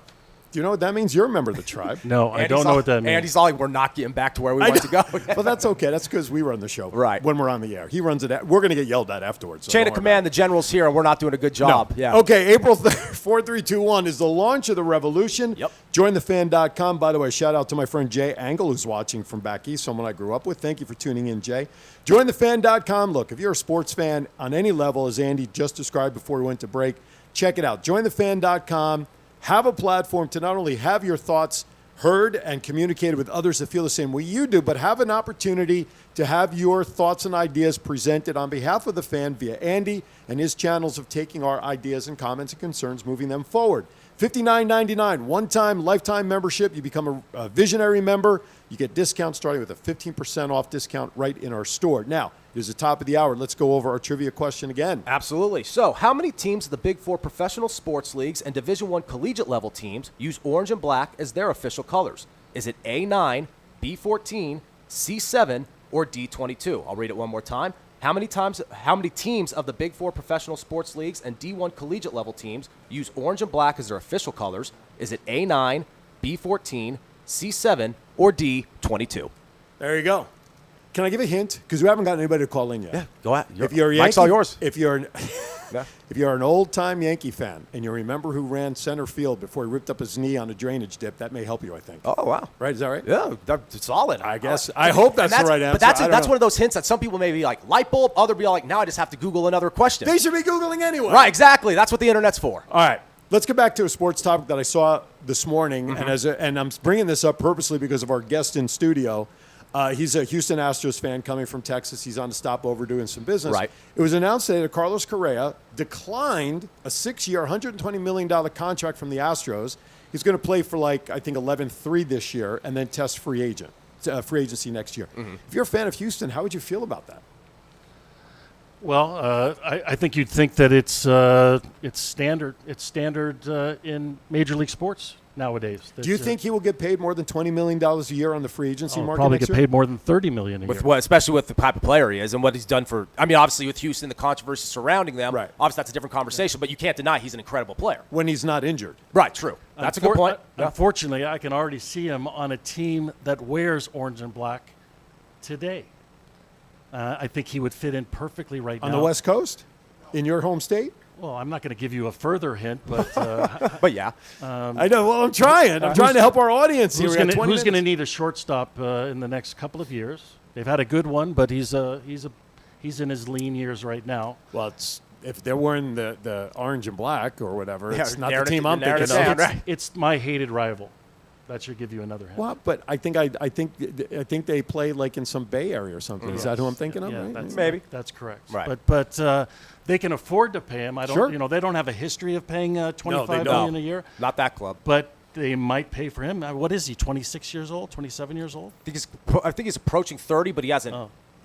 Do you know what that means? You're a member of the tribe. No, I Andy's don't know all- what that means. Andy's all like, we're not getting back to where we I want to go. Well, that's okay. That's because we run the show. Right. When we're on the air. He runs it. We're going to get yelled at afterwards. So Chain don't of worry command, the general's here, and we're not doing a good about it. job. No. Yeah. Okay. April 3rd, 4321 is the launch of the revolution. Yep. JoinTheFan.com. By the way, shout out to my friend Jay Angle, who's watching from back east, someone I grew up with. Thank you for tuning in, Jay. JoinTheFan.com. Look, if you're a sports fan on any level, as Andy just described before we went to break, check it out. JoinTheFan.com. Have a platform to not only have your thoughts heard and communicated with others that feel the same way you do, but have an opportunity to have your thoughts and ideas presented on behalf of the fan via Andy and his channels of taking our ideas and comments and concerns, moving them forward. $59.99, one-time, lifetime membership. You become a visionary member. You get discounts starting with a 15% off discount right in our store. Now, it is the top of the hour. Let's go over our trivia question again. Absolutely. So, how many teams of the Big Four professional sports leagues and Division I collegiate level teams use orange and black as their official colors? Is it A9, B14, C7, or D22? I'll read it one more time. How many teams of the Big Four professional sports leagues and D1 collegiate level teams use orange and black as their official colors? Is it A9, B14, C7, or D22? There you go. Can I give a hint? Because we haven't gotten anybody to call in yet. Yeah, go ahead. If you're a Mike's Yankee, all yours. If you're an old-time Yankee fan and you remember who ran center field before he ripped up his knee on a drainage dip, that may help you, I think. Oh, wow. Right? Is that right? Yeah, that's solid. I guess. I hope that's the right answer. But that's one of those hints that some people may be like, light bulb, other be like, now I just have to Google another question. They should be Googling anyway. Right, exactly. That's what the internet's for. All right. Let's get back to a sports topic that I saw this morning, and I'm bringing this up purposely because of our guest in studio. He's a Houston Astros fan coming from Texas. He's on a stopover doing some business. Right. It was announced today that Carlos Correa declined a 6-year, $120 million contract from the Astros. He's going to play for, I think 11-3 this year and then test free agency next year. If you're a fan of Houston, how would you feel about that? Well, I think you'd think that it's standard. It's standard in Major League Sports nowadays. Do you think he will get paid more than $20 million a year on the free agency market probably next get year? paid more than $30 million a year. Especially with the type of player he is and what he's done for. I mean, obviously with Houston, the controversy surrounding them. Right. Obviously, that's a different conversation. But you can't deny he's an incredible player. When he's not injured. Right. True. That's a good point. Unfortunately, I can already see him on a team that wears orange and black today. I think he would fit in perfectly right now. On the West Coast? In your home state? Well, I'm not going to give you a further hint, but but yeah, I know. Well, I'm trying. I'm trying to help our audience here. Who's going to need a shortstop in the next couple of years? They've had a good one, but he's in his lean years right now. Well, if they're wearing the orange and black or whatever, it's not the narrative- team I'm thinking narrative of. down, right. It's my hated rival. That should give you another hint. Well, but I think they play like in some Bay Area or something. Is that who I'm thinking of? Yeah, Right? Maybe. That's correct. Right. But they can afford to pay him. Sure. They don't have a history of paying $25 don't. million a year. not that club. But they might pay for him. What is he? 26 years old? 27 years old? I think he's approaching 30, but he hasn't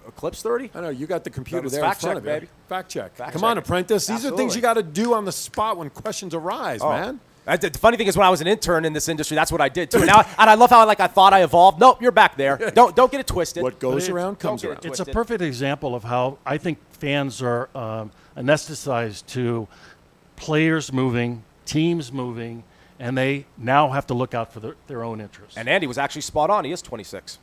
eclipsed 30. I know you got the computer That was there in fact front check, of you. baby. Fact check. Fact Come check. on, apprentice. These are things Absolutely. you got to do on the spot when questions arise, man. The funny thing is, when I was an intern in this industry, that's what I did too. And I love how I thought I evolved. Nope, you're back there. Don't get it twisted. What goes around comes don't around. get it It's a twisted. perfect example of how I think fans are anesthetized to players moving, teams moving, and they now have to look out for their own interests. And Andy was actually spot on. He is 26.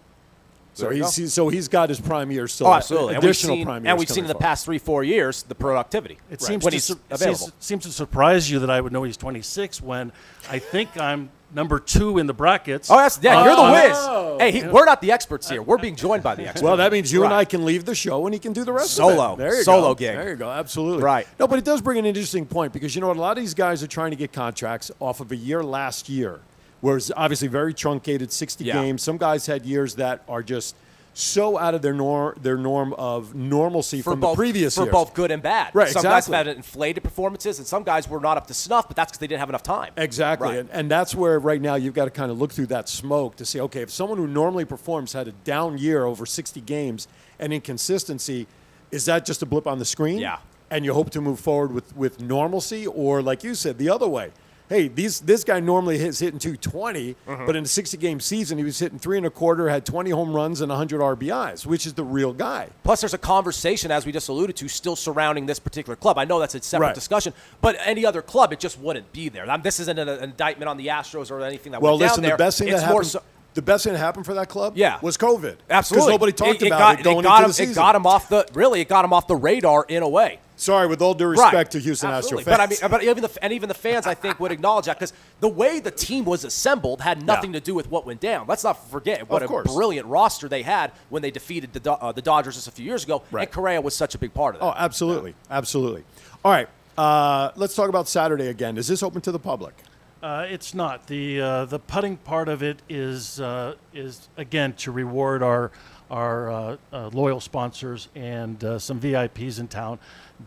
So There you he's got his prime years still. Oh, absolutely. Additional prime years. And we've seen in the past 3-4 years the productivity. It seems when to he's available. seems to surprise you that I would know he's 26 when I think I'm number 2 in the brackets. Oh, you're the whiz. Hey, we're not the experts here. We're being joined by the experts. Well, that means you and Right. I can leave the show and he can do the rest Solo. of it. There you Solo go. gig. There you go. Absolutely. Right. No, but it does bring an interesting point because, a lot of these guys are trying to get contracts off of a year last year, whereas obviously very truncated, 60 Yeah. games. Some guys had years that are just so out of their norm of normalcy from the previous for years. both good and bad. Right, Some guys exactly. have had inflated performances, and some guys were not up to snuff, but that's because they didn't have enough time. Exactly. Right. And that's where right now you've got to kind of look through that smoke to see, okay, if someone who normally performs had a down year over 60 games and inconsistency, is that just a blip on the screen? Yeah. And you hope to move forward with normalcy? Or like you said, the other way. Hey, this guy normally is hitting 220, but in a 60-game season, he was hitting 3 1/4, had 20 home runs and 100 RBIs, which is the real guy. Plus, there's a conversation, as we just alluded to, still surrounding this particular club. I know that's a separate Right. discussion, but any other club, it just wouldn't be there. This isn't an indictment on the Astros or anything that Well, went down listen, there. the best thing It's that more happened. The best thing that happened for that club was COVID. Absolutely. Because nobody talked about got, it going got into him, the season. It got him off the radar in a way. Sorry, with all due respect Right. to Houston Absolutely. Astros fans. But even the fans, I think, would acknowledge that because the way the team was assembled had nothing to do with what went down. Let's not forget what Of a course. brilliant roster they had when they defeated the Dodgers just a few years ago, Right. and Correa was such a big part of that. Oh, absolutely. Absolutely. All right. Let's talk about Saturday again. Is this open to the public? It's not. The putting part of it is again to reward our loyal sponsors and some VIPs in town.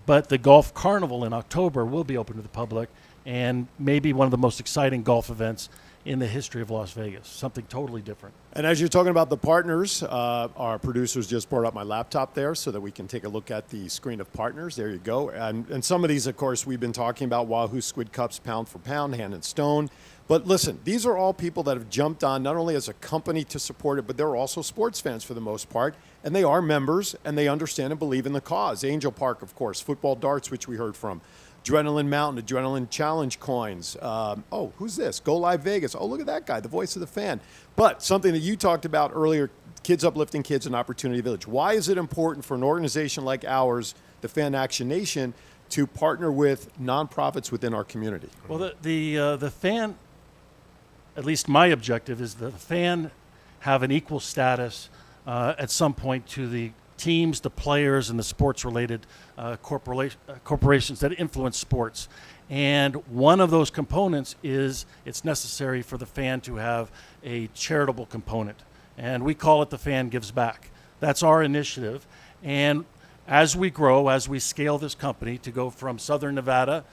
But the Golf Carnival in October will be open to the public and maybe one of the most exciting golf events in the history of Las Vegas. Something totally different. And as you're talking about the partners, our producers just brought up my laptop there so that we can take a look at the screen of partners. There you go. And some of these, of course, we've been talking about: Wahoo, Squid Cups, Pound for Pound, Hand and Stone. But listen, these are all people that have jumped on not only as a company to support it, but they're also sports fans for the most part. And they are members, and they understand and believe in the cause. Angel Park, of course, Football Darts, which we heard from. Adrenaline Mountain, Adrenaline Challenge coins. Who's this? Go Live Vegas. Oh, look at that guy, the voice of the fan. But something that you talked about earlier, Kids Uplifting Kids and Opportunity Village. Why is it important for an organization like ours, the Fan Action Nation, to partner with nonprofits within our community? Well, the fan, at least my objective, is the fan have an equal status at some point to the teams, the players, and the sports-related corporations that influence sports. And one of those components is it's necessary for the fan to have a charitable component. And we call it the Fan Gives Back. That's our initiative. And as we grow, as we scale this company to go from Southern Nevada,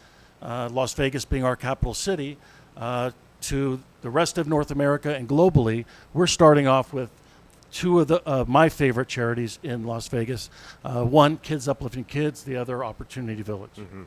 Las Vegas being our capital city, to the rest of North America and globally, we're starting off with two of my favorite charities in Las Vegas. One, Kids Uplifting Kids, the other, Opportunity Village. Mm-hmm.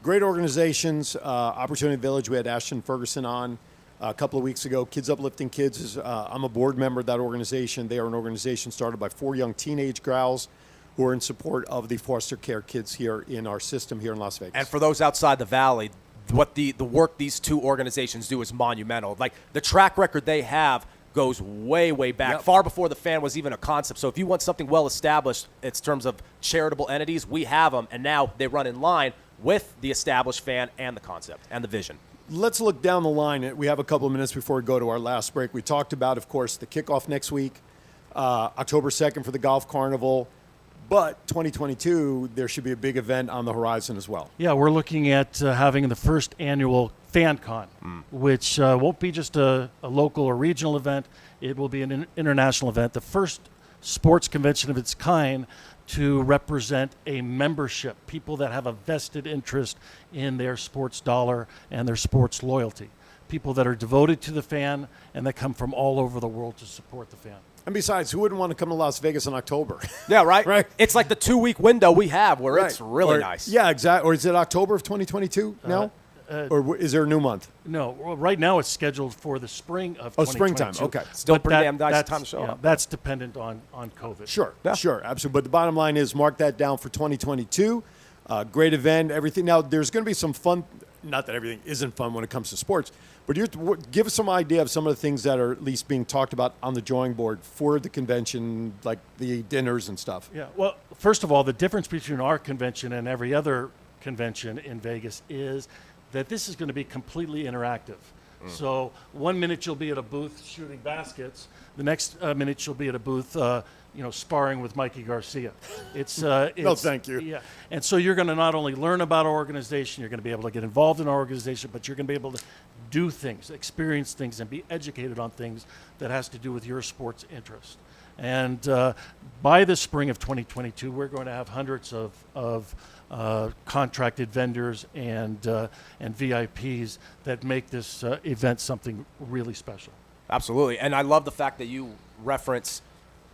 Great organizations. Opportunity Village, we had Ashton Ferguson on a couple of weeks ago. Kids Uplifting Kids, I'm a board member of that organization. They are an organization started by 4 young teenage gals who are in support of the foster care kids here in our system here in Las Vegas. And for those outside the Valley, what the work these two organizations do is monumental. Like, the track record they have goes way, way back, far before the Fan was even a concept. So if you want something well established in terms of charitable entities, we have them, and now they run in line with the established Fan and the concept and the vision. Let's look down the line. We have a couple of minutes before we go to our last break. We talked about, of course, the kickoff next week, October 2nd for the Golf Carnival. But 2022, there should be a big event on the horizon as well. Yeah, we're looking at having the first annual FanCon, which won't be just a local or regional event. It will be an international event, the first sports convention of its kind to represent a membership, people that have a vested interest in their sports dollar and their sports loyalty, people that are devoted to the Fan and that come from all over the world to support the Fan. And besides, who wouldn't want to come to Las Vegas in October? Yeah, right? Right. It's like the 2-week window we have where it's really nice. Yeah, exactly. Or is it October of 2022 now? Or is there a new month? No, well, right now it's scheduled for the spring of 2022. Springtime, okay. Still But pretty damn nice time to show up. That's dependent on COVID. Sure, absolutely. But the bottom line is mark that down for 2022. Great event, everything. Now, there's going to be some fun. Not that everything isn't fun when it comes to sports, but give us some idea of some of the things that are at least being talked about on the drawing board for the convention, like the dinners and stuff. Yeah, well, first of all, the difference between our convention and every other convention in Vegas is that this is going to be completely interactive. So 1 minute you'll be at a booth shooting baskets, the next minute you'll be at a booth sparring with Mikey Garcia. It's no, thank you. Yeah, and so you're going to not only learn about our organization, you're going to be able to get involved in our organization, but you're going to be able to do things, experience things, and be educated on things that has to do with your sports interest. And by the spring of 2022, we're going to have hundreds of contracted vendors and VIPs that make this event something really special. Absolutely. And I love the fact that you reference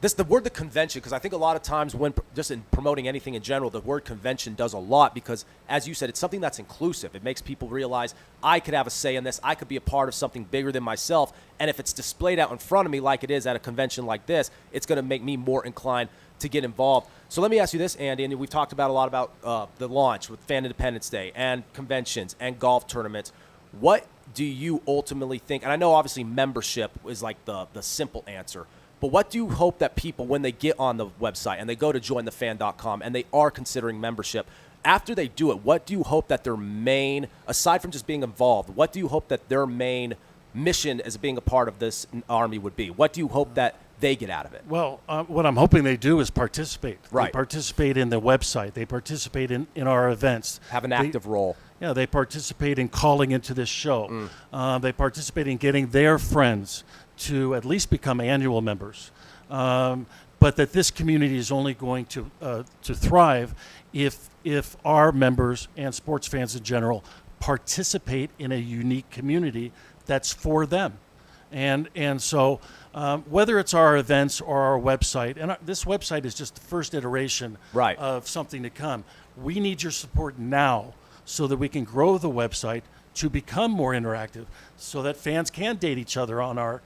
the word the convention, because I think a lot of times when just in promoting anything in general, the word convention does a lot because, as you said, it's something that's inclusive. It makes people realize I could have a say in this. I could be a part of something bigger than myself. And if it's displayed out in front of me like it is at a convention like this, it's going to make me more inclined to get involved. So let me ask you this, Andy, and we've talked about a lot about the launch with Fan Independence Day and conventions and golf tournaments. What do you ultimately think? And I know obviously membership is like the simple answer, but what do you hope that people, when they get on the website and they go to jointhefan.com and they are considering membership, after they do it, what do you hope that their main, aside from just being involved, what do you hope that their main mission as being a part of this army would be? What do you hope that they get out of it? Well, what I'm hoping they do is participate. Right. They participate in the website. They participate in our events. Have an active role. Yeah, they participate in calling into this show. They participate in getting their friends to at least become annual members. But that this community is only going to thrive if our members and sports fans in general participate in a unique community that's for them. And so whether it's our events or our website, and this website is just the first iteration of something to come. We need your support now so that we can grow the website to become more interactive, so that fans can date each other in our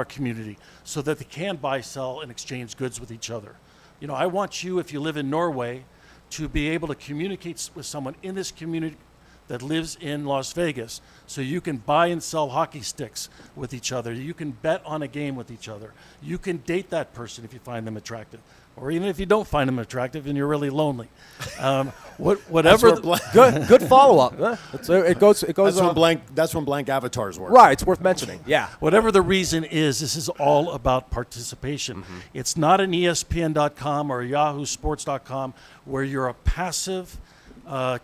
community, so that they can buy, sell, and exchange goods with each other. You know, I want you, if you live in Norway, to be able to communicate with someone in this community that lives in Las Vegas, so you can buy and sell hockey sticks with each other. You can bet on a game with each other. You can date that person if you find them attractive, or even if you don't find them attractive and you're really lonely. Whatever. Good follow up. It goes. That's when blank avatars work. Right. It's worth mentioning. Yeah. Whatever the reason is, this is all about participation. Mm-hmm. It's not an ESPN.com or YahooSports.com where you're a passive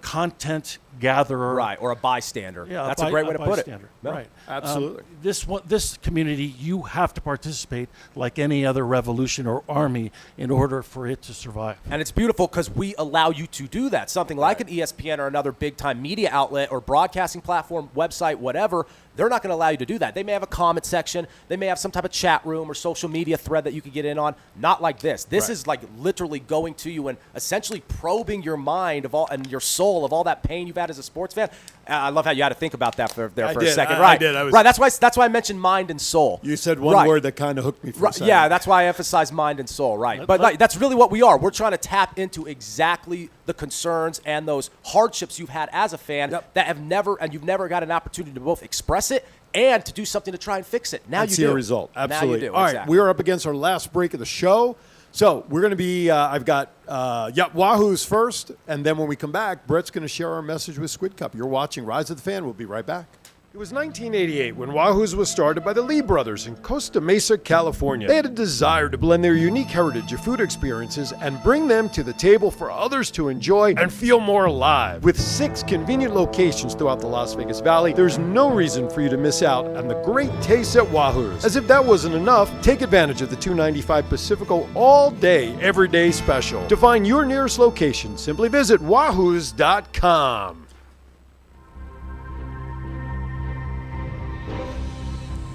content gatherer, right, or a bystander. Yeah, that's a great way to put it. No. Right, absolutely. This community, you have to participate like any other revolution or army in order for it to survive. And it's beautiful because we allow you to do that. Something like an ESPN or another big-time media outlet or broadcasting platform, website, whatever, they're not going to allow you to do that. They may have a comment section. They may have some type of chat room or social media thread that you could get in on. Not like this. This is like literally going to you and essentially probing your mind of all and your soul of all that pain you've had as a sports fan. I love how you had to think about that for a second. I did. Right. That's why I mentioned mind and soul. You said one word that kind of hooked me for a second. Yeah, that's why I emphasize mind and soul. Right. But that's really what we are. We're trying to tap into exactly the concerns and those hardships you've had as a fan that you've never got an opportunity to both express it and to do something to try and fix it. Now you see do. a result. Absolutely. Now you do. All right, exactly. we are up against our last break of the show. So we're going to be, I've got Wahoo's first, and then when we come back, Brett's going to share our message with Squid Cup. You're watching Rise of the Fan. We'll be right back. It was 1988 when Wahoo's was started by the Lee brothers in Costa Mesa, California. They had a desire to blend their unique heritage of food experiences and bring them to the table for others to enjoy and feel more alive. With 6 convenient locations throughout the Las Vegas Valley, there's no reason for you to miss out on the great taste at Wahoo's. As if that wasn't enough, take advantage of the $2.95 Pacifico all-day, everyday special. To find your nearest location, simply visit wahoos.com.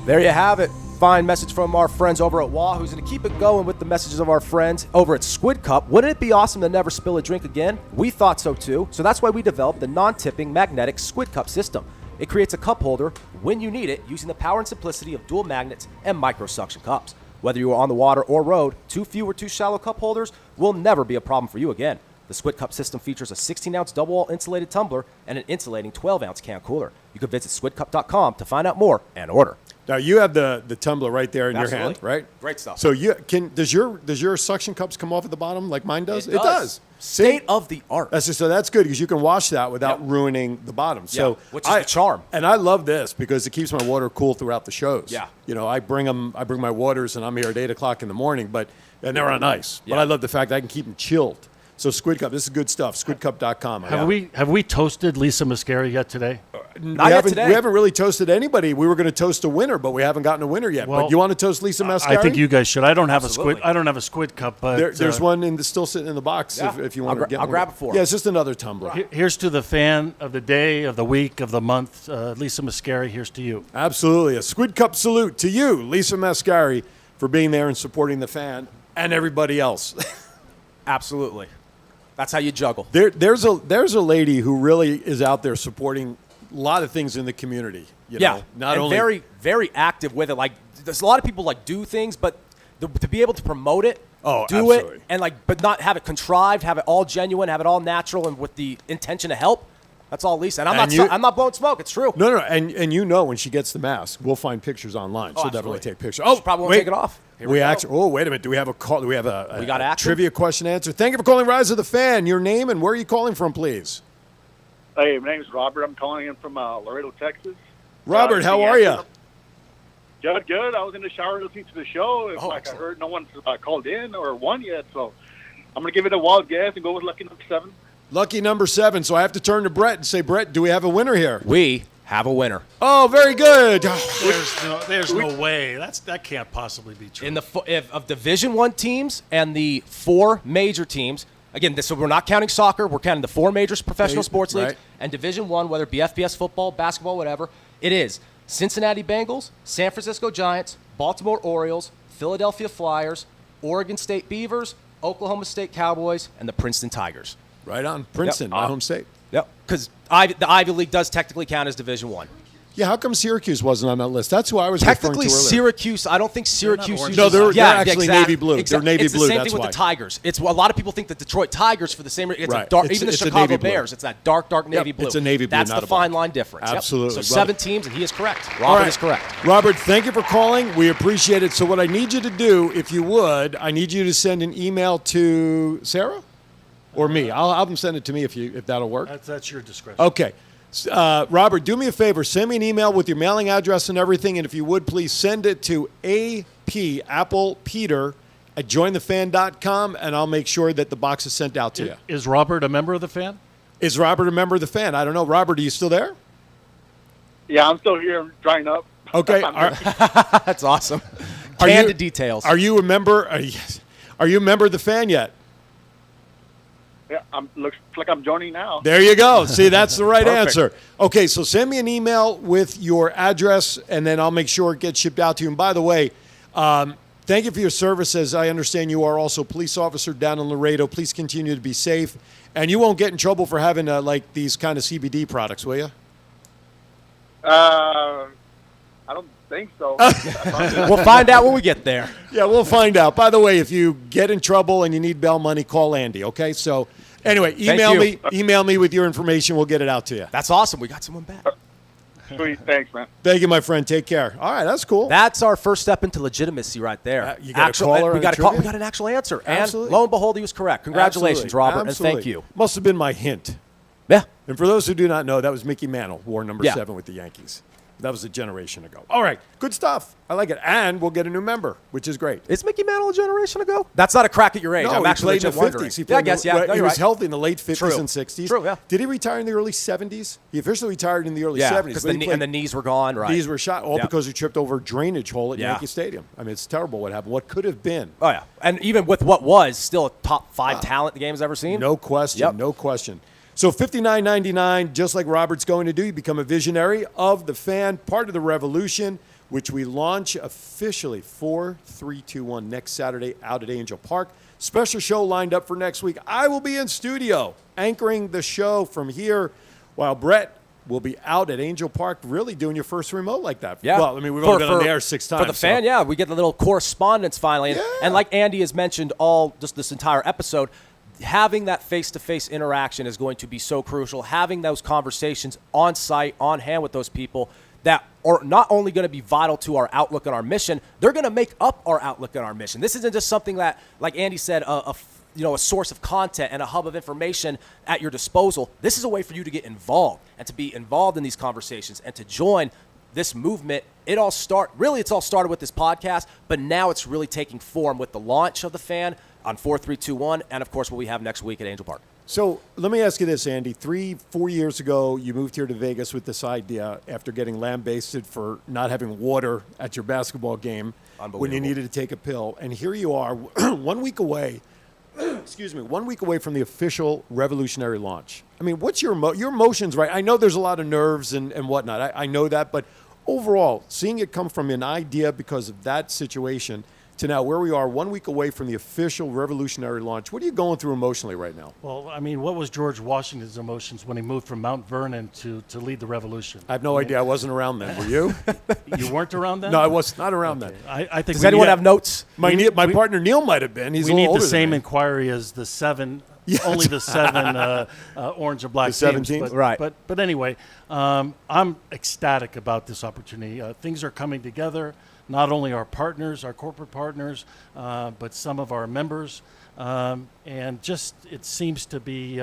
There you have it. Fine message from our friends over at Wahoo's. And to keep it going with the messages of our friends over at Squid Cup, wouldn't it be awesome to never spill a drink again? We thought so too. So that's why we developed the non-tipping magnetic Squid Cup system. It creates a cup holder when you need it using the power and simplicity of dual magnets and micro suction cups. Whether you are on the water or road, too few or too shallow cup holders will never be a problem for you again. The Squid Cup system features a 16-ounce double-wall insulated tumbler and an insulating 12-ounce can cooler. You can visit squidcup.com to find out more and order. Now you have the tumbler right there in your hand, right? Great stuff. So does your suction cups come off at the bottom like mine does? It does. State of the art. So that's good because you can wash that without ruining the bottom. So which is the charm. And I love this because it keeps my water cool throughout the shows. Yeah. You know, I bring my waters and I'm here at 8 o'clock in the morning, and they're on ice. Yeah. But I love the fact that I can keep them chilled. So Squid Cup, this is good stuff. Squidcup.com. Have we toasted Lisa Mascari yet today? Not yet today. We haven't really toasted anybody. We were going to toast a winner, but we haven't gotten a winner yet. Well, but you want to toast Lisa Mascari? I think you guys should. I don't have a Squid Cup, but there's one still sitting in the box. If you want to get one. I'll grab it for you. Yeah, it's just another tumbler. Here's to the fan of the day, of the week, of the month, Lisa Mascari. Here's to you. Absolutely, a Squid Cup salute to you, Lisa Mascari, for being there and supporting the fan and everybody else. Absolutely. That's how you juggle. There's a lady who really is out there supporting a lot of things in the community. You know? Not and only very, very active with it. Like there's a lot of people like do things, but to be able to promote it, do absolutely. it, and but not have it contrived, have it all genuine, have it all natural, and with the intention to help. That's all Lisa. And I'm not blowing smoke. It's true. No. And when she gets the mask, we'll find pictures online. She'll definitely take pictures. She probably won't take it off. Wait a minute. Do we have a call? Do we have a action? Trivia question answer? Thank you for calling Rise of the Fan. Your name and where are you calling from, please? Hey, my name is Robert. I'm calling in from Laredo, Texas. Robert, how are you? Good. I was in the shower listening to the show. I heard no one called in or won yet, so I'm going to give it a wild guess and go with lucky number 7. Lucky number 7. So I have to turn to Brett and say, Brett, do we have a winner here? We have a winner. Oh, very good. There's no way. That can't possibly be true. In of Division I teams and the 4 major teams, again, so we're not counting soccer. We're counting the 4 major professional sports leagues and Division I, whether it be FBS football, basketball, whatever. It is Cincinnati Bengals, San Francisco Giants, Baltimore Orioles, Philadelphia Flyers, Oregon State Beavers, Oklahoma State Cowboys, and the Princeton Tigers. Right on. Princeton, my home state. Yep. Because the Ivy League does technically count as Division I. Yeah, how come Syracuse wasn't on that list? That's who I was referring to Technically, earlier. Syracuse. I don't think Syracuse. orange. No, they're yeah, actually exactly. navy blue. They're navy it's blue. the same That's thing with why. the Tigers. It's a lot of people think the Detroit Tigers for the same reason. It's Right. a dark. It's- Even it's the a Chicago navy blue. Bears. It's that dark navy blue. It's a navy blue, That's not the a black. fine line difference. Yep. Absolutely. So Love 7 it. teams, and he is correct. All Robert right. is correct. Robert, thank you for calling. We appreciate it. So what I need you to do, if you would, I need you to send an email to Sarah or me. I'll have them send it to me if that'll work. That's your discretion. Okay. Robert, do me a favor. Send me an email with your mailing address and everything. And if you would, please send it to applepeter@jointhefan.com, and I'll make sure that the box is sent out to you. Is Robert a member of the fan? Is Robert a member of the fan? I don't know. Robert, are you still there? Yeah, I'm still here drying up. Okay. That's awesome. Are Candid you- details. Are you a member? Are you a member of the fan yet? Yeah, looks like I'm joining now. There you go. See, that's the right Perfect. answer. Okay, so send me an email with your address, and then I'll make sure it gets shipped out to you. And by the way, thank you for your services. I understand you are also a police officer down in Laredo. Please continue to be safe. And you won't get in trouble for having like these kind of CBD products, will you? I don't think so. We'll find out when we get there. Yeah, we'll find out. By the way, if you get in trouble and you need bail money, call Andy, okay? So anyway, email me with your information. We'll get it out to you. That's awesome. We got someone back. Sweet, thanks, man. Thank you, my friend. Take care. All right, that's cool. That's our first step into legitimacy right there. You got a caller we on got trivia? we got an actual answer. Absolutely. And lo and behold, he was correct. Congratulations, Absolutely. Robert, Absolutely. and thank you. Must have been my hint. Yeah. And for those who do not know, that was Mickey Mantle, wore number Yeah. 7 with the Yankees. That was a generation ago. All right, good stuff. I like it. And we'll get a new member, which is great. Is Mickey Mantle a generation ago? That's not a crack at your age. No, I'm he actually played in legit the wondering. 50s. He Yeah, I played guess, in yeah. the- No, he you're was right. healthy in the late 50s True. and 60s. True, yeah. Did he retire in the early 70s? He officially retired in the early Yeah, 70s. because but he played- the knees were gone, right? Knees were shot, all Yeah. because he tripped over a drainage hole at Yeah. Yankee Stadium. I mean, it's terrible what happened. What could have been. Oh, yeah. And even with what was still a top 5 talent the game's ever seen. No question. Yep. No question. So $59.99, just like Robert's going to do, you become a visionary of the fan, part of the revolution, which we launch officially 4-3-2-1 next Saturday out at Angel Park. Special show lined up for next week. I will be in studio anchoring the show from here while Brett will be out at Angel Park, really doing your first remote like that. Yeah. Well, I mean, we've only been on the air 6 times. For the fan, yeah. We get the little correspondence finally. And, Yeah. and like Andy has mentioned just this entire episode, having that face-to-face interaction is going to be so crucial. Having those conversations on site, on hand with those people that are not only going to be vital to our outlook and our mission, they're going to make up our outlook and our mission. This isn't just something that, like Andy said, a source of content and a hub of information at your disposal. This is a way for you to get involved and to be involved in these conversations and to join this movement. It's all started with this podcast, but now it's really taking form with the launch of the fan on 4-3-2-1, and of course what we have next week at Angel Park. So let me ask you this, Andy. 3-4 years ago, you moved here to Vegas with this idea after getting lambasted for not having water at your basketball game when you needed to take a pill. And here you are 1 week away, 1 week away from the official revolutionary launch. I mean, what's your emotions, right? I know there's a lot of nerves and whatnot. I know that. But overall, seeing it come from an idea because of that situation to now where we are 1 week away from the official revolutionary launch, what are you going through emotionally right now? Well, I mean, what was George Washington's emotions when he moved from Mount Vernon to lead the revolution? I have no idea. I wasn't around then. Were you? You weren't around then? No, I was not around then. I think Does anyone have notes? My partner Neil might have been. He's we a little need older the same than me. inquiry as the 7, Yeah. only the 7 orange and black The 7 teams. teams? Right. But anyway, I'm ecstatic about this opportunity. Things are coming together. Not only our partners, our corporate partners, but some of our members. And just it seems to be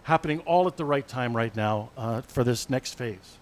happening all at the right time right now for this next phase.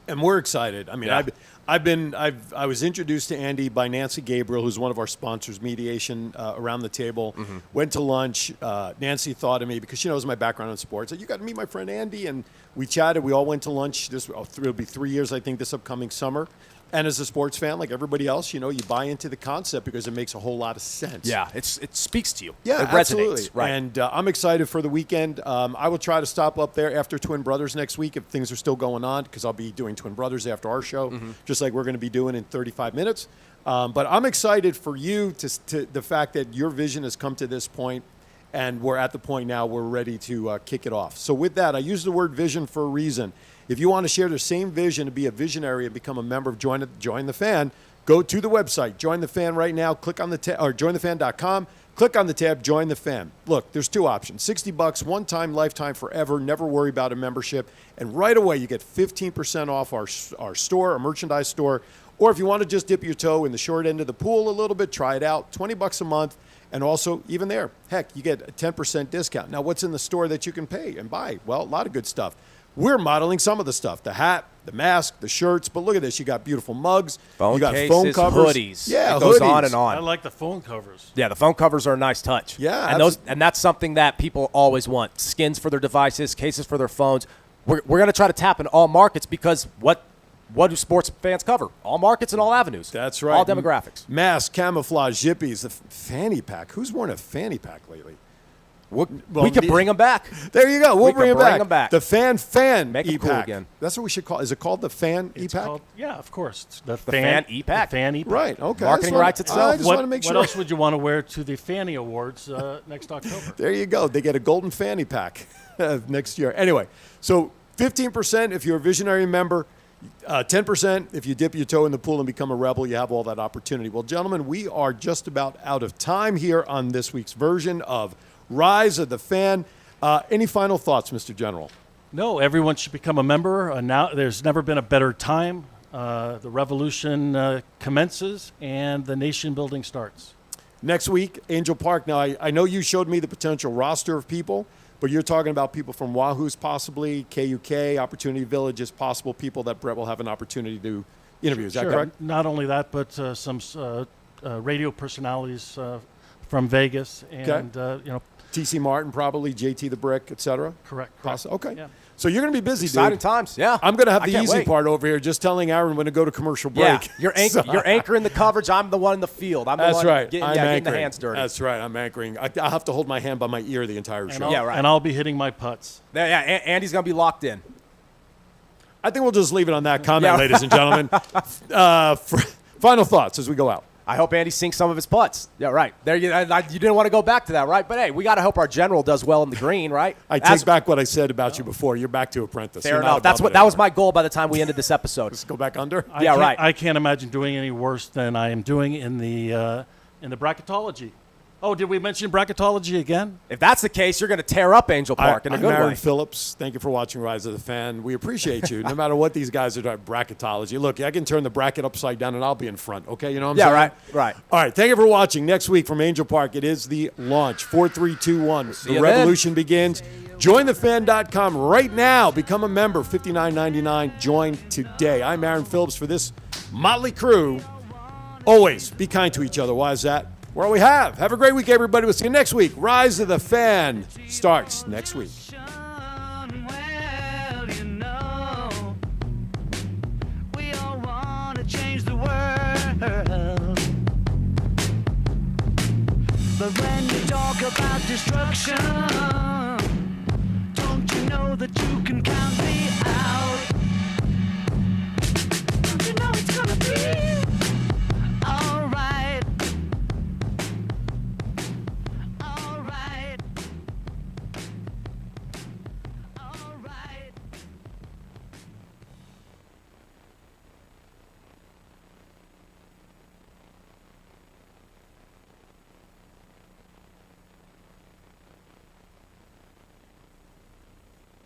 And we're excited. I mean, Yeah. I was introduced to Andy by Nancy Gabriel, who's one of our sponsors, Mediation Around the Table. Went to lunch. Nancy thought of me because she knows my background in sports. Said, you got to meet my friend Andy, and we chatted. We all went to lunch. It'll be 3 years, I think, this upcoming summer. And as a sports fan, like everybody else, you buy into the concept because it makes a whole lot of sense. Yeah, it speaks to you. Yeah, it absolutely. resonates. Right. And I'm excited for the weekend. I will try to stop up there after Twin Brothers next week if things are still going on, because I'll be doing Twin Brothers after our show, just like we're going to be doing in 35 minutes. But I'm excited for you to the fact that your vision has come to this point, and we're at the point now we're ready to kick it off. So with that, I use the word vision for a reason. If you want to share the same vision to be a visionary and become a member of Join the Fan, go to the website, Join the Fan right now. Click on the or jointhefan.com. Click on the tab, Join the Fan. Look, there's two options: $60, one time, lifetime, forever. Never worry about a membership, and right away you get 15% off our store, our merchandise store. Or if you want to just dip your toe in the short end of the pool a little bit, try it out. $20 a month. And also, even there, heck, you get a 10% discount. Now, what's in the store that you can pay and buy? Well, a lot of good stuff. We're modeling some of the stuff: the hat, the mask, the shirts. But look at this. You got beautiful mugs. Phone you got cases, phone covers. hoodies. Yeah, it goes hoodies. on and on. I like the phone covers. Yeah, the phone covers are a nice touch. Yeah, and that's something that people always want: skins for their devices, cases for their phones. We're going to try to tap in all markets, because what do sports fans cover? All markets and all avenues. That's right. All demographics. Mask, camouflage, zippies, the fanny pack. Who's worn a fanny pack lately? We can bring them back. There you go. We'll bring them back. The fan Make 'em e-pack. cool again. That's what we should call. Is it called the fan It's e-pack? called, yeah, of course. It's the fan e-pack. The fan e-pack. Right. Okay. Marketing rights itself. I just want to make sure. What else would you want to wear to the Fanny Awards next October? There you go. They get a golden fanny pack next year. Anyway, so 15% if you're a visionary member, 10% if you dip your toe in the pool and become a rebel. You have all that opportunity. Well, gentlemen, we are just about out of time here on this week's version of Rise of the Fan. Any final thoughts, Mr. General? No, everyone should become a member. Now, there's never been a better time. The revolution commences and the nation building starts. Next week, Angel Park. Now, I know you showed me the potential roster of people, but you're talking about people from Wahoo's possibly, KUK, Opportunity Villages, possible people that Brett will have an opportunity to interview. Is that Sure. correct? Not only that, but some radio personalities from Vegas and, TC Martin, probably, JT the Brick, et cetera? Correct. Okay. Yeah. So you're going to be busy, Exciting dude. times. Yeah. I'm going to have I the can't easy wait. part over here, just telling Aaron when to go to commercial break. Yeah, you're anchoring the coverage. I'm the one in the field. I'm the That's one right. getting the hands dirty. That's right. I'm anchoring. I'll have to hold my hand by my ear the entire show. And I'll be hitting my putts. Yeah, Andy's going to be locked in. I think we'll just leave it on that comment, ladies and gentlemen. Final thoughts as we go out. I hope Andy sinks some of his putts. Yeah, right. There you didn't want to go back to that, right? But hey, we got to hope our general does well in the green, right? I take back what I said about you before. You're back to apprentice. Fair enough. That was my goal by the time we ended this episode. Let's go back under. I can't imagine doing any worse than I am doing in the bracketology. Oh, did we mention bracketology again? If that's the case, you're going to tear up Angel Park in a good way. I'm Aaron Phillips. Thank you for watching Rise of the Fan. We appreciate you. No matter what these guys are doing, bracketology. Look, I can turn the bracket upside down and I'll be in front. Okay, you know what I'm saying? Yeah, right. All right, thank you for watching. Next week from Angel Park, it is the launch. 4, 3, 2, 1. The revolution begins. JoinTheFan.com right now. Become a member. $59.99. Join today. I'm Aaron Phillips for this motley crew. Always be kind to each other. Why is that? We're all we have. Have a great week, everybody. We'll see you next week. Rise of the Fan starts next week. Well, you know, we all want to change the world. But when you talk about destruction, don't you know that you can count